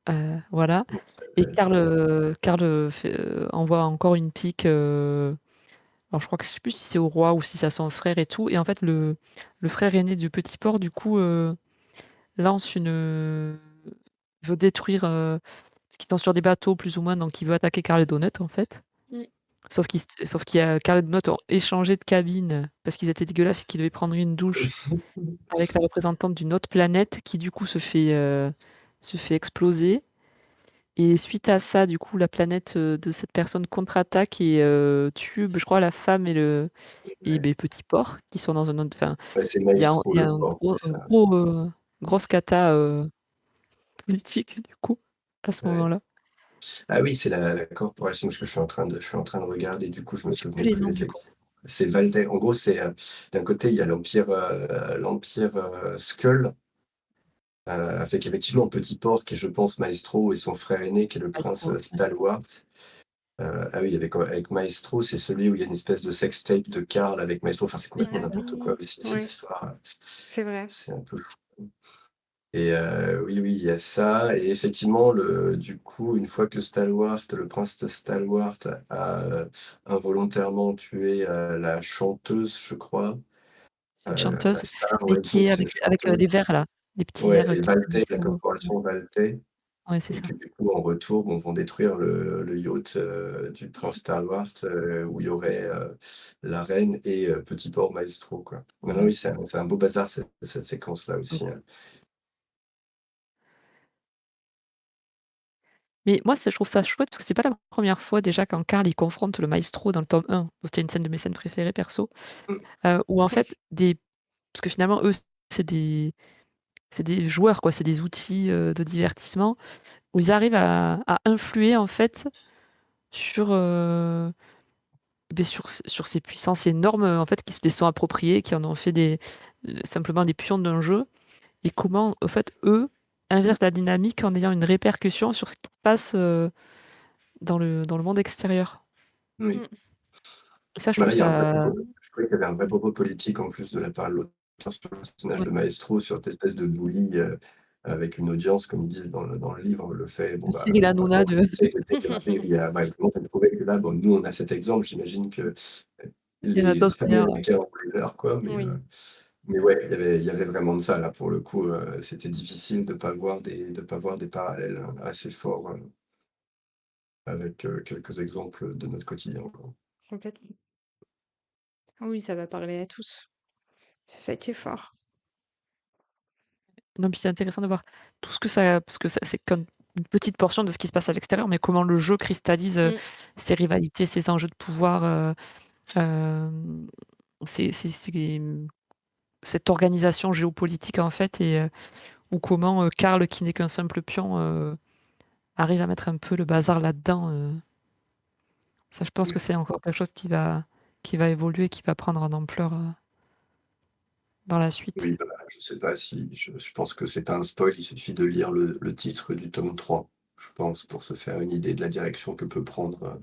là, voilà comment il et s'appelle? Karl, fait, envoie encore une pique, alors je crois que je sais plus si c'est au roi ou si c'est à son frère et tout et en fait le frère aîné du petit porc du coup, lance veut détruire, parce qu'ils sont sur des bateaux plus ou moins donc il veut attaquer Karl et Donut en fait. Mmh. Sauf qu'il y a Karl et Donut ont échangé de cabine parce qu'ils étaient dégueulasses et qu'ils devaient prendre une douche avec la représentante d'une autre planète qui du coup se fait exploser et suite à ça, du coup, la planète, de cette personne contre-attaque et tue, je crois la femme et Ouais, Petit Porc qui sont dans un autre enfin, ouais, c'est il Maestro y a le un porc, gros c'est ça. grosse cata, politique du coup, à ce Ouais. moment-là. Ah oui, c'est la corporation, parce que je suis en train de regarder, du coup, je me J'ai plus souvenais les plus noms du coup. effectivement. C'est Valday. En gros, c'est, d'un côté, il y a l'empire, Skull, avec effectivement Petit Porc qui est, je pense, Maestro et son frère aîné qui est le prince, Maestro, ouais. Stalwart. Ah oui, avec Maestro, c'est celui où il y a une espèce de sextape de Karl avec Maestro. Enfin, c'est complètement Ah n'importe quoi oui! aussi cette Ouais, histoire, c'est vrai. c'est un peu fou. Et oui, oui, il y a ça et effectivement du coup, une fois que le prince Stalwart a, involontairement tué, la chanteuse, je crois, C'est une la chanteuse, star, mais ouais, il me qui semble est que c'est une avec, chanteuse. les verres là, les petits Ouais verres et qui Valtey, glissent la sur l'eau. corporation Valtey Ouais, c'est et que ça. du coup, en retour, bon, vont détruire le yacht, du prince Mmh. Stalwart, où il y aurait, la reine et Petit Port Maestro, quoi. Non, non, Mmh. oui, c'est un beau bazar cette séquence-là Mmh. aussi, hein. Mais moi, je trouve ça chouette parce que c'est pas la première fois déjà quand Karl, il confronte le maestro dans le tome 1. C'était une scène de mes scènes préférées perso, Mmh. où en fait parce que finalement eux, c'est des c'est des joueurs quoi, c'est des outils, de divertissement où ils arrivent à influer en fait sur, sur ces puissances énormes, en fait, qui se les sont appropriées, qui en ont fait simplement des pions d'un jeu et comment, en fait, eux, inversent la dynamique en ayant une répercussion sur ce qui se passe, dans le monde extérieur. Oui. Mmh. Et ça, je Bah, trouve là, il y a un vrai ça propos je trouvais qu'il y avait un vrai propos politique en plus de la part de l'auteur sur le personnage ouais, de Maestro, sur cette espèce de bully, avec une audience, comme ils disent dans le livre, le fait, bon, Le bah, Cyril Hanouna maintenant de qu'il sait que le dégradé, il y a vraiment trouvé que là, bon, nous, on a cet exemple, j'imagine que il y en a les d'autres ailleurs, ouais. Américains ont eu leur, quoi, Oui, mais ouais, il y avait vraiment de ça, là, pour le coup, c'était difficile de pas voir des parallèles assez forts, avec, quelques exemples de notre quotidien, quoi. complètement. Ah oui, ça va parler à tous. C'est ça qui est fort. Non, puis c'est intéressant de voir tout ce que ça parce que ça c'est comme une petite portion de ce qui se passe à l'extérieur, mais comment le jeu cristallise, Mmh. ces rivalités, ces enjeux de pouvoir, hem, c'est, cette organisation géopolitique, en fait et ou comment, Karl, qui n'est qu'un simple pion, arrive à mettre un peu le bazar là-dedans, ça je pense que c'est encore quelque chose qui va évoluer, qui va prendre en ampleur, dans la suite. Oui, bah, je sais pas si je pense que c'est pas un spoil, il suffit de lire le titre du tome 3, je pense, pour se faire une idée de la direction que peut prendre,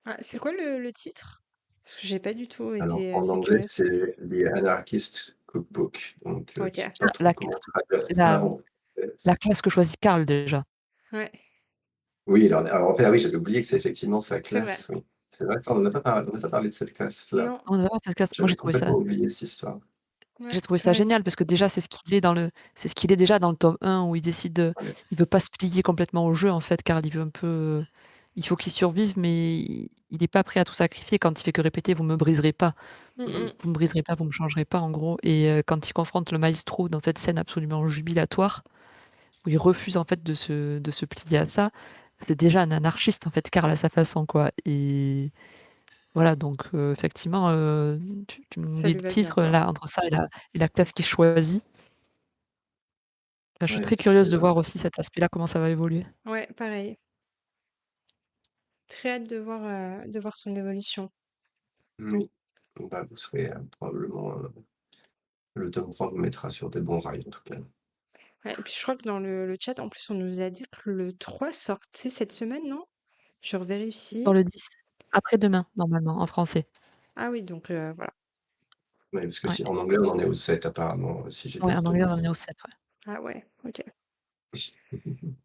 Ah, c'est quoi le titre? Parce que j'ai pas du tout alors été en assez anglais, curieuse. c'est The Anarchist Cookbook, donc je sais OK. pas Ah, trop comment traduire la, ça en français. la classe que choisit Karl déjà. Ouais, Oui, alors en fait, ah oui, j'avais oublié que c'est effectivement sa c'est vrai. classe, oui. C'est vrai, ça, on n'a pas parlé de cette classe-là. Non, On est vraiment cette classe moi J'avais complètement oublié cette histoire. ouais, j'ai trouvé ça pareil. génial parce que déjà c'est ce qu'il est déjà dans le tome 1 où il décide de Ouais, il veut pas se plier complètement au jeu en fait, Karl, il veut un peu, il faut qu'il survive mais il est pas prêt à tout sacrifier quand il fait que répéter: «Vous me briserez pas, Mmh mh. mmh, vous me briserez pas, vous me changerez pas» en gros et quand il confronte le maestro dans cette scène absolument jubilatoire où il refuse en fait de se plier à ça, c'est déjà un anarchiste en fait, Karl à sa façon quoi et voilà donc effectivement, tu me Ça dis lui le va bien, titre quoi. là entre ça et la classe qu'il choisit. Je suis ouais, très curieuse de voir aussi cet aspect-là, comment ça va évoluer. Ouais, pareil. Très hâte de voir son évolution. oui. Bah, vous serez, probablement, le tome 3 vous mettra sur des bons rails, en tout cas. Ouais, et puis je crois que dans le chat, en plus, on nous a dit que le 3 sortait cette semaine, non? Je Sur revérifie. le 10, après-demain, normalement, en français. Ah oui, donc voilà. Ouais, parce que Ouais. si en anglais, on en est au 7 apparemment, si j'ai Ouais, bien en anglais, retenu. on en est au 7, ouais. Ah ouais, OK.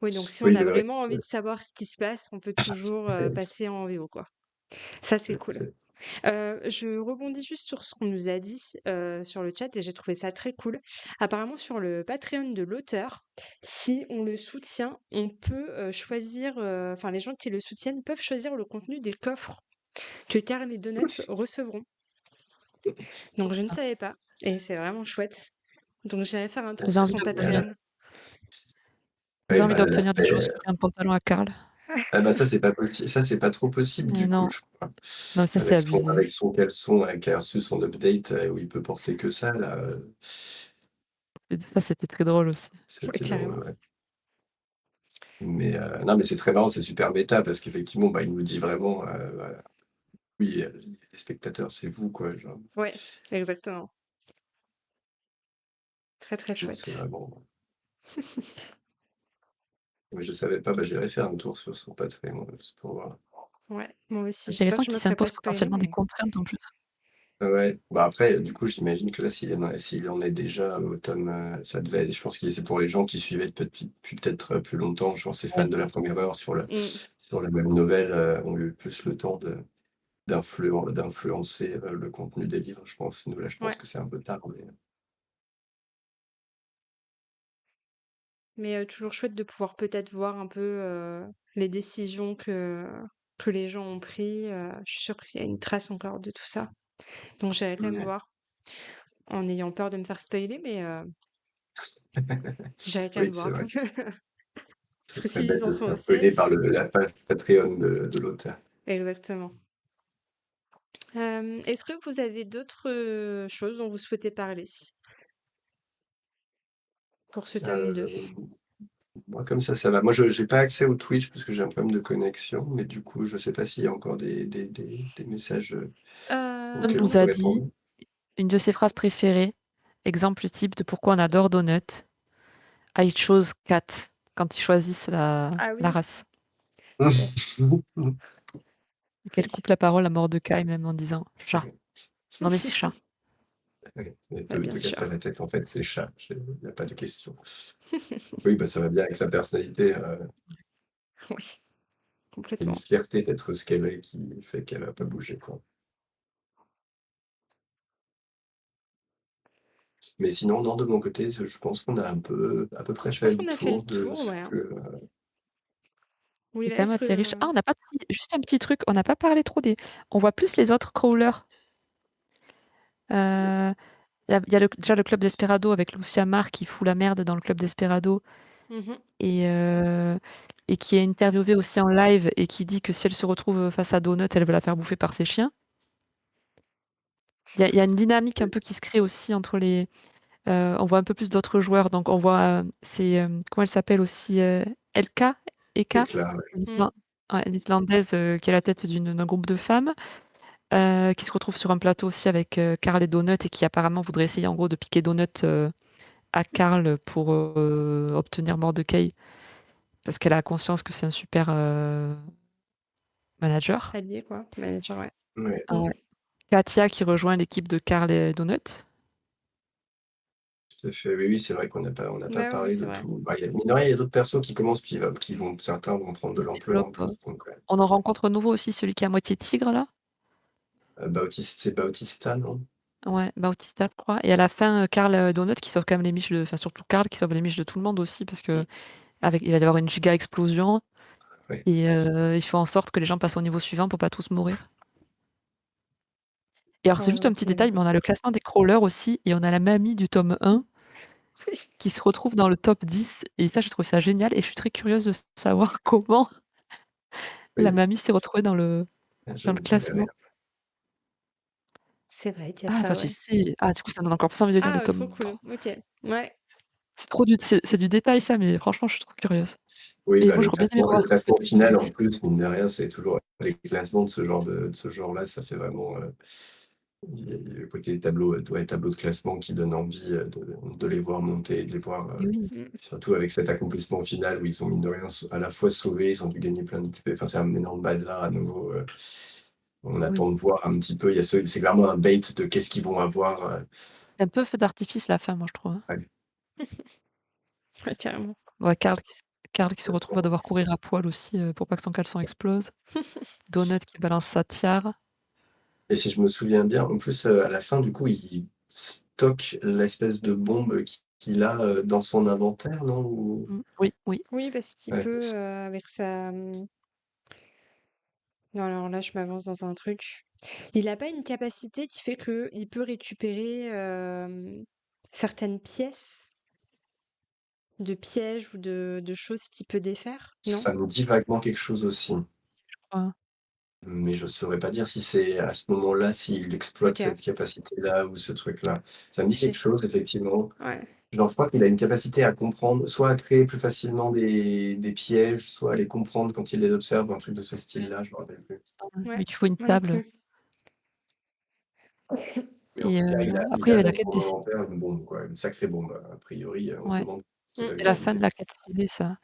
Oui, donc si on Oui, a le rythme, vraiment envie de savoir ce qui se passe, on peut toujours, passer en VO, quoi. Ça, c'est tout à cool. fait. Je rebondis juste sur ce qu'on nous a dit, sur le chat et j'ai trouvé ça très cool. Apparemment sur le Patreon de l'auteur, si on le soutient, on peut, choisir, enfin les gens qui le soutiennent peuvent choisir le contenu des coffres que Karl et Donut recevront. Donc Cool je ne ça. savais pas et c'est vraiment chouette. Donc j'irai faire un Ah, tour J'ai sur envie son d'obtenir Patreon. j'ai oui, envie bah, d'obtenir des l'aspect chaussures et un pantalon à Karl. ah bah, ça, c'est pas trop possible Mais du coup, non, je crois. non, ça c'est Avec abusé. son caleçon, qui a reçu son update, où il peut penser que ça là, Et ça, c'était très drôle aussi. Ouais, c'était drôle, carrément. ouais. Mais, non, mais c'est très marrant, c'est super méta parce qu'effectivement, bah, il nous dit vraiment, oui, les spectateurs, c'est vous quoi, genre, Ouais, exactement. Très, très donc c'est chouette. vraiment mais je savais pas, bah, j'irai faire un tour sur son Patreon, juste pour voir. Ouais, moi aussi. C'est J'espère intéressant que je qu'il me ferai pas s'impose spoiler, potentiellement des mais contraintes en plus. Ouais, bah, après, du coup, j'imagine que là, s'il en est déjà au tome, ça devait je pense que c'est pour les gens qui suivaient peut-être plus longtemps, genre ces fans Oui, de la première heure mmh, sur la même nouvelle, ont eu plus le temps d'influencer, le contenu des livres, je pense. Nous, là, je pense ouais. que c'est un peu tard, mais Mais toujours chouette de pouvoir peut-être voir un peu, les décisions que les gens ont pris, je suis sûre qu'il y a une trace encore de tout ça. Donc j'irai quand même ouais. voir, en ayant peur de me faire spoiler, mais j'irai quand même Oui, c'est voir. vrai. Parce Ce que serait s'ils bête en de se sont au faire spoiler 7, par la page Patreon de l'auteur. exactement. Est-ce que vous avez d'autres, choses dont vous souhaitez parler pour ce tome 2? Moi, comme ça va. Moi, je j'ai pas accès au Twitch parce que j'ai un problème de connexion, mais du coup, je sais pas s'il y a encore des messages, Tom auxquels on nous peut a dit répondre. une de ses phrases préférées, exemple type de pourquoi on adore Donut. I chose cat quand ils choisissent Ah la oui, race. yes, Et qu'elle oui. coupe la parole à Mordecai même en disant: «Chat». Non mais c'est chat. Ouais, et Bah, te bien te casse pas sûr. la tête, en fait, c'est chat, il y a pas de question. Oui, bah, ça va bien avec sa personnalité, Oui, une complètement. fierté d'être ce qu'elle est qui fait qu'elle va pas bouger, quoi. Mais sinon, non, de mon côté, je pense qu'on a un peu à peu près Je fait pense le qu'on a fait le tour de tour, ce ouais, hein. que, Oui, C'est là, quand même est-ce assez riche. Ah, que on n'a pas juste un petit truc, on n'a pas parlé trop des on voit plus les autres crawlers. Heu, il y a déjà le club Desperado avec Lucia Marr qui fout la merde dans le club Desperado mmh et heu et qui est interviewée aussi en live et qui dit que si elle se retrouve face à Donut, elle veut la faire bouffer par ses chiens. Il y a une dynamique un peu qui se crée aussi entre les on voit un peu plus d'autres joueurs, donc on voit, comment elle s'appelle aussi, Elka? Eka? éclat, ouais. Mmh. L'Islandaise, qui est la tête d'un groupe de femmes, qui se retrouve sur un plateau aussi avec, Karl et Donut et qui apparemment voudrait essayer en gros de piquer Donut, à Karl pour, obtenir Mordecai parce qu'elle a conscience que c'est un super, manager. Allié quoi, manager, ouais. Ouais, Mmh. Ouais. Katia qui rejoint l'équipe de Karl et Donut. tout à fait. Oui, oui, c'est vrai qu'on n'a pas Bah, oui, parlé c'est de vrai. tout. Bah, mine de rien, il y a d'autres persos qui commencent, qui vont certains vont prendre de l'ampleur Développe, en plus, donc ouais. on en rencontre un nouveau aussi, celui qui est à moitié tigre là. C'est Bautista, non? Ouais, Bautista, je crois et à la fin, Karl, Donut qui sauve quand même les miches de enfin surtout Karl qui sauve les miches de tout le monde aussi parce Mmh. qu'avec il va y avoir une giga explosion Ouais. et il fait en sorte que les gens passent au niveau suivant pour pas tous mourir. Et alors c'est Ouais, juste un petit détail, OK. mais on a le classement des crawlers aussi et on a la mamie du tome 1 Oui. qui se retrouve dans le top 10 et ça, j'ai trouvé ça génial et je suis très curieuse de savoir comment la Oui, mamie s'est retrouvée je dans le ne dirai rien. classement. C'est vrai qu'il y a Ah, toi, ça, tu ouais. sais. Ah, du coup, ça me donne encore plus envie de lire le Trop tome cool. 3. OK. Ouais. C'est du détail ça, mais franchement, je suis trop curieuse Oui, et bah, moi, j'aurais bien aimé le revoir tout ce classement petit final, en bonus. plus, mine de rien, c'est toujours les classements de ce genre-là, ça fait vraiment, il y a le côté tableau, ouais, tableau de classement qui donne envie, de les voir monter et de les voir, Et oui, Mmh. surtout avec cet accomplissement final où ils ont mine de rien à la fois sauvé, ils ont dû gagner plein d'XP, enfin, c'est un énorme bazar à nouveau, on oui. attend de voir un petit peu, il y a c'est clairement un bait de qu'est-ce qu'ils vont avoir, C'est un peu feu d'artifice la fin, moi, je trouve, hein. ouais, Ouais, carrément. Ouais, Karl qui se retrouve à complètement. devoir courir à poil aussi, pour pas que son caleçon explose. Donut qui balance sa tiare. Et si je me souviens bien, en plus, à la fin, du coup, il stocke l'espèce de bombe qu'il a, dans son inventaire, non? Ou Oui, oui. Oui, parce qu'il ouais, peut, avec sa, non, alors là, je m'avance dans un truc. Il a pas une capacité qui fait qu'il peut récupérer, certaines pièces de pièges ou de choses qu'il peut défaire? Non? ça me dit vaguement quelque chose aussi, Ouais. mais je saurais pas dire si c'est à ce moment-là, s'il exploite OK. cette capacité-là ou ce truc-là. Ça me dit quelque J'ess chose effectivement. Ouais. Genre, je crois qu'il a une capacité à comprendre, soit à créer plus facilement des pièges, soit à les comprendre quand il les observe ou un truc de ce Mmh. style-là, je me rappelle plus. Ça, ouais. Ouais, Mais qu'il faut une moi non table plus. Mais en et tout cas, il après il y a avait la dans quête son des inventaire une bombe, quoi, une sacrée bombe, a priori, on se ouais, demande ce qu'il Mmh. va c'est lui la fin de arriver. la quête scellée ça.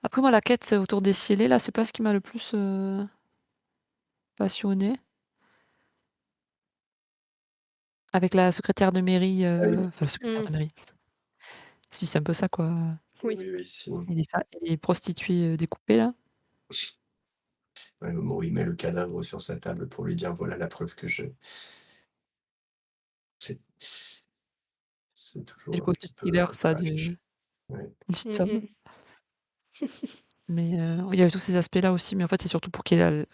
Après moi la quête, autour des scellés là, c'est pas ce qui m'a le plus, passionnée. Avec la secrétaire de mairie, Ah oui, enfin la secrétaire Mmh. de mairie. Si c'est un peu ça quoi, Oui. oui, oui, si. et les prostituées, découpées là. Ouais, au moment où il met le cadavre sur sa table pour lui dire: «Voilà la preuve que j'ai». C'est c'est C'est le toujours un côté petit peu, thriller ça trash. Ouais. du Mmh tome. mh. Mais il y avait tous ces aspects-là aussi, mais en fait, c'est surtout pour qu'il y ait la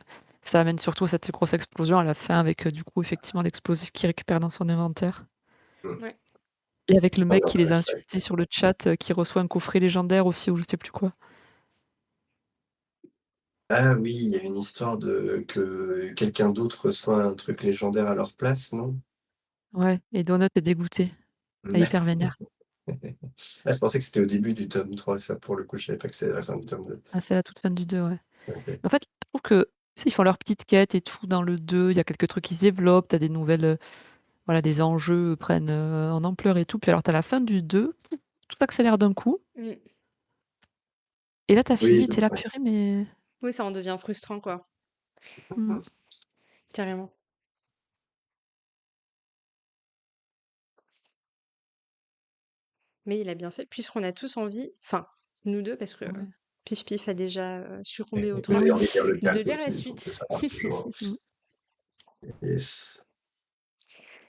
ça amène surtout à cette grosse explosion à la fin avec, du coup, effectivement, l'explosif qu'il récupère dans son inventaire Mmh. Ouais. et avec le Ouais, mec non, qui les a flashback. insultés sur le chat, qui reçoit un coffret légendaire aussi ou je sais plus quoi. Ah oui, il y a une histoire de que quelqu'un d'autre reçoit un truc légendaire à leur place, non? Ouais et Donut est dégoûté, elle est hyper vénère. Ah, je pensais que c'était au début du tome 3, ça, pour le coup, je savais pas que c'est à la fin du tome 2. Ah, c'est la toute fin du 2, ouais. OK. En fait, je trouve que, tu sais, ils font leurs petites quêtes et tout dans le 2, il y a quelques trucs qui se développent, tu as des nouvelles, voilà, les enjeux prennent, en ampleur et tout, puis alors tu as la fin du 2, tout s'accélère d'un coup Mmh. et là tu as Oui, fini, tu es là: ouais. «Purée mais» Oui, ça en devient frustrant, quoi. mmh. Carrément. Mais il a bien fait puisqu'on a tous envie, enfin, nous 2 parce que Ouais. Pif Pif a déjà, succombé au Mais Ah trauma, j'ai oui. envie de lire le de 4 lire la aussi, donc suite. ça marche toujours. Mmh. Yes.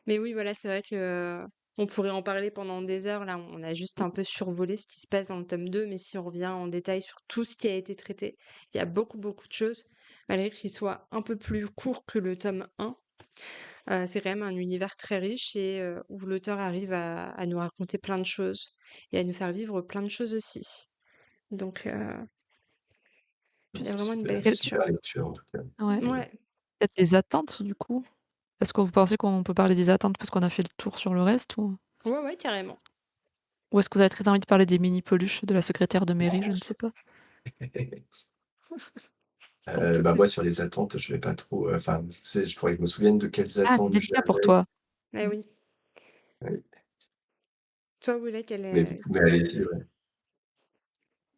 Mais oui, voilà, c'est vrai que, on pourrait en parler pendant des heures. Là, on a juste un peu survolé ce qui se passe dans le tome 2, mais si on revient en détail sur tout ce qui a été traité, il y a beaucoup, beaucoup de choses, malgré qu'il soit un peu plus court que le tome 1. C'est quand même un univers très riche et où l'auteur arrive à nous raconter plein de choses et à nous faire vivre plein de choses aussi. Donc, il y a vraiment une belle Super, Quel écriture. super lecture en tout cas. ouais, Ouais. peut-être les attentes du coup? Est-ce que vous pensez qu'on peut parler des attentes parce qu'on a fait le tour sur le reste Ouais, ouais, carrément. ou est-ce que vous avez très envie de parler des mini peluches de la secrétaire de mairie? Je ne sais pas. On peut Bah, moi sur les attentes, je vais pas trop, enfin, tu sais, il faudrait que je me souvienne de quelles Ah, c'est attentes délicat pour j'avais. toi. eh Mmh. oui. Oui, Toi, Oula, mais allez-y, ouais.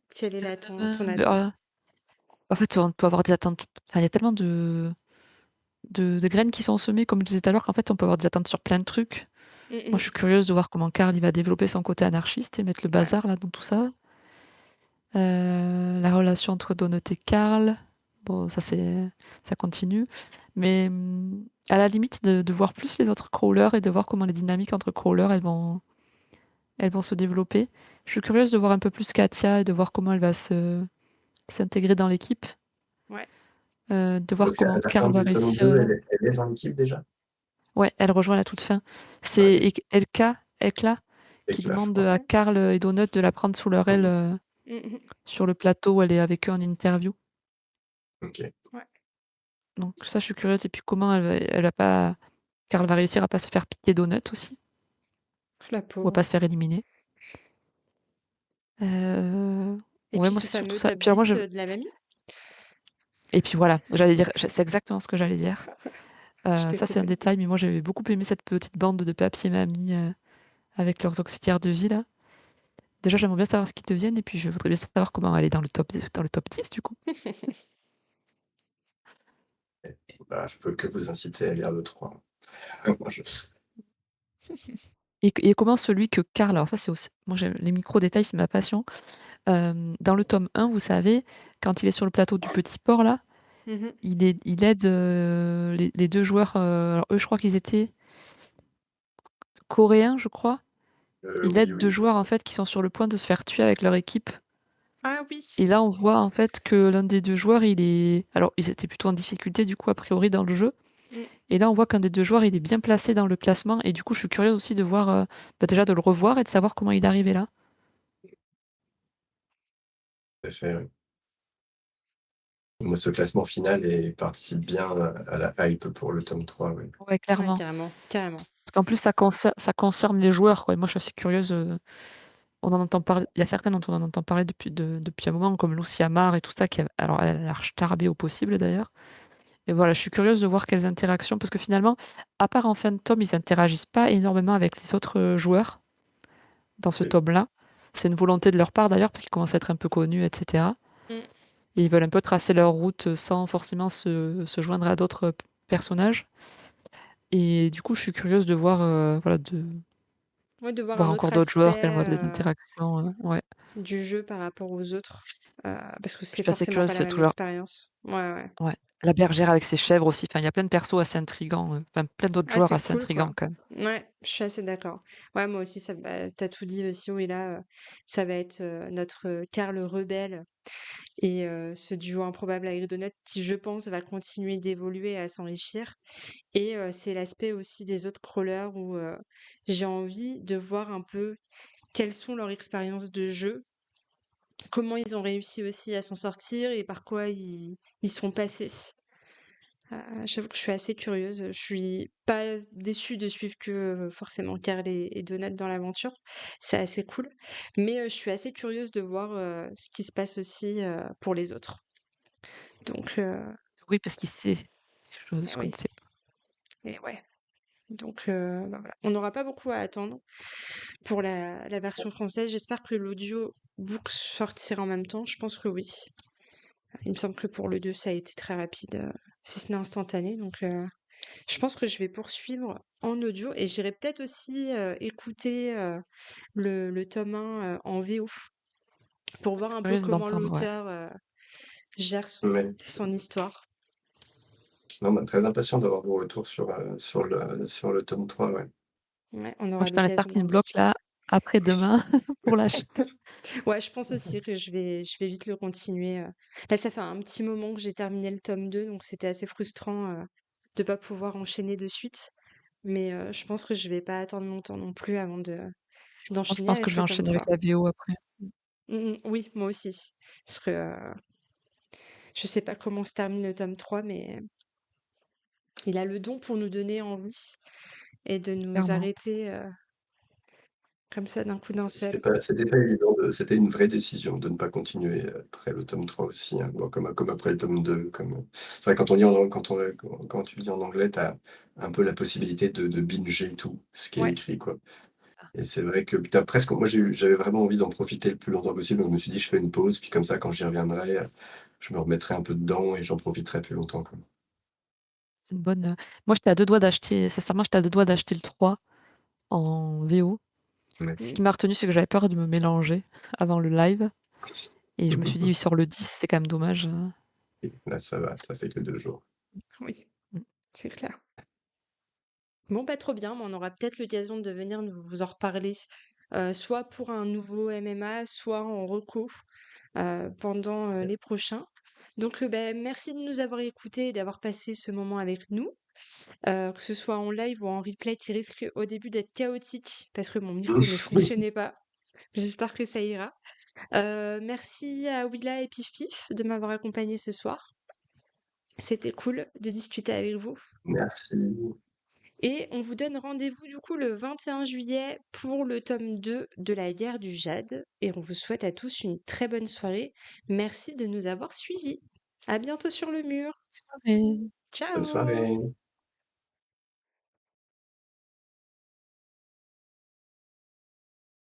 quelle est la ton Beh, attente? en fait, on peut avoir des attentes enfin, il y a tellement de graines qui sont semées, comme je disais tout à l'heure, qu'en fait, on peut avoir des attentes sur plein de trucs. Mmh Moi, mh. je suis curieuse de voir comment Karl, il va développer son côté anarchiste et mettre le Ouais. bazar là dans tout ça. La relation entre Donut et Karl, bon ça continue. Mais, à la limite de voir plus les autres crawlers et de voir comment les dynamiques entre crawlers, elles vont se développer. Je suis curieuse de voir un peu plus Katia et de voir comment elle va s'intégrer dans l'équipe, Ouais. de C'est voir parce qu'à comment la Karl fin va du tome réussir, 2, elle est dans l'équipe déjà? ouais, elle rejoint à la toute fin. Ah, C'est Ekla et qui que là, je demande crois. à Ouais. Karl et Donut de la prendre sous leur aile, Mmh. Mmh mh. sur le plateau où elle est avec eux en interview. OK. Ouais. Donc ça, je suis curieuse et puis comment elle va pas Karl va réussir à pas se faire piquer Donut aussi La ou à pauvre. pas se faire éliminer. Heu, Et ouais, puis moi, ce c'est surtout fameux ça. top Puis alors moi, 10, je de la mamie? et puis voilà, j'allais dire c'est exactement ce que j'allais dire. Je t'ai Ça, c'est un coupé. détail, mais moi, j'avais beaucoup aimé cette petite bande de papier mamies, avec leurs auxiliaires de vie là. Déjà, j'aimerais bien savoir ce qu'ils deviennent et puis je voudrais bien savoir comment aller dans le top 10 du coup. Bah, je peux que vous inciter à lire le 3. Moi, je Et comment celui que Karl alors ça, c'est aussi moi, j'aime les micros détails, c'est ma passion. Dans le tome 1, vous savez, quand il est sur le plateau du petit port là, Mmh mh. il aide, les 2 joueurs, alors eux, je crois qu'ils étaient coréens, je crois. Il oui, aide 2 oui. joueurs, en fait, qui sont sur le point de se faire tuer avec leur équipe Ah oui! et là, on voit, en fait, que l'un des 2 joueurs, il est alors ils étaient plutôt en difficulté, du coup, a priori, dans le jeu Mmh. et là, on voit qu'un des 2 joueurs, il est bien placé dans le classement et du coup, je suis curieuse aussi de voir, bah, déjà de le revoir et de savoir comment il est arrivé là. Tout à fait, oui. Moi, ce classement final participe bien à la hype pour le tome 3, oui. Ouais, Ouais, clairement. carrément, carrément. Parce qu'en plus, ça concerne les joueurs, quoi et moi, je suis assez curieuse, on en entend parler il y a certaines dont on en entend parler depuis un moment, comme Lucy Amar et tout ça, qui a alors elle a l'air starbée au possible, d'ailleurs et voilà, je suis curieuse de voir quelles interactions parce que finalement, à part en fin de tome, ils interagissent pas énormément avec les autres, joueurs dans ce Oui, tome-là. C'est une volonté de leur part, d'ailleurs, parce qu'ils commencent à être un peu connus et cetera Mmh. et ils veulent un peu tracer leur route, sans forcément se joindre à d'autres, personnages et du coup, je suis curieuse de voir, voilà, de Ouais, de voir voir un autre encore d'autres joueurs, quelles aspect, vont être les interactions, ouais. du jeu par rapport aux autres, parce que Je c'est suis assez forcément pas curieuse la de même tout leur expérience. Ouais, ouais. ouais. La bergère avec ses chèvres aussi, enfin, il y a plein de persos assez intrigants, enfin, plein d'autres Ah, joueurs c'est assez cool, quoi. intrigants quand même. Ouais, je suis assez d'accord. Ouais, moi aussi, tu tout dit aussi, oui, là, ça va être, notre, Karl rebelle et ce duo improbable avec Donut qui, je pense, va continuer d'évoluer et à s'enrichir et c'est l'aspect aussi des autres crawlers où, j'ai envie de voir un peu quelles sont leurs expériences de jeu, comment ils ont réussi aussi à s'en sortir et par quoi ils sont passés. J'avoue que je suis assez curieuse. Je suis pas déçue de suivre que, forcément Karl et Donut dans l'aventure. C'est assez cool. Mais, je suis assez curieuse de voir, ce qui se passe aussi, pour les autres. Donc, Oui, parce qu'il sait des choses et qu'on ne oui sait pas. et ouais. Donc, bah, voilà. On n'aura pas beaucoup à attendre pour la version française. J'espère que l'audiobook sortira en même temps. Je pense que oui. Il me semble que pour le 2 ça a été très rapide, si ce n'est instantané donc, Je pense que je vais poursuivre en audio et j'irai peut-être aussi, écouter, le tome 1, en VO pour Je suis voir un peu curieuse comment d'entendre, ouais. l'auteur, gère Ouais. son histoire. Non, bah, très impatient d'avoir vos retours sur le tome 3, ouais. Ouais, on Moi, aura je suis dans les l'occasion d'en starting blocks discuter. là, après-demain pour l'acheter. Ouais, je pense aussi que je vais vite le continuer, Là, ça fait un petit moment que j'ai terminé le tome 2, donc c'était assez frustrant, de pas pouvoir enchaîner de suite. Mais, je pense que je vais pas attendre longtemps non plus avant de Moi, je d'enchaîner pense que avec je vais le tome enchaîner avec 3. la VO après. Oui, moi aussi. Parce que, je sais pas comment se termine le tome 3, mais il a le don pour nous donner envie et de nous Clairement. arrêter, comme ça d'un coup d'un seul. C'était pas évident c'était une vraie décision de ne pas continuer, après le tome 3 aussi, hein. Bon, comme après le tome 2, c'est vrai quand on lit en quand tu lis en anglais, tu as un peu la possibilité de binger tout ce qui est Ouais. écrit, quoi. Et c'est vrai que tu as presque moi j'avais vraiment envie d'en profiter le plus longtemps possible, donc je me suis dit: «Je fais une pause, puis comme ça quand j'y reviendrai, je me remettrai un peu dedans et j'en profiterai plus longtemps, quoi». C'est une bonne, moi, j'étais à 2 doigts d'acheter sincèrement, j'étais à 2 doigts d'acheter le 3 en VO. Ouais. Ce Mmh. qui m'a retenue, c'est que j'avais peur de me mélanger avant le live et je me suis dit: «Il sort le 10, c'est quand même dommage», Et là, ça va, ça fait que 2 jours. Oui, mmh, c'est clair. Bon, bah, trop bien, mais on aura peut-être l'occasion de venir nous vous en reparler, soit pour un nouveau MMA, soit en reco, pendant, les prochains. Donc, merci de nous avoir écoutés et d'avoir passé ce moment avec nous, que ce soit en live ou en replay qui risque au début d'être chaotique parce que mon micro ne fonctionnait pas. J'espère que ça ira. Merci à Willa et Pif Pif de m'avoir accompagnée ce soir. C'était cool de discuter avec vous. Merci. Et on vous donne rendez-vous du coup le 21 juillet pour le tome 2 de la guerre du Jade. Et on vous souhaite à tous une très bonne soirée. Merci de nous avoir suivis. À bientôt sur le mur. soirée. Bonne Ciao! soirée.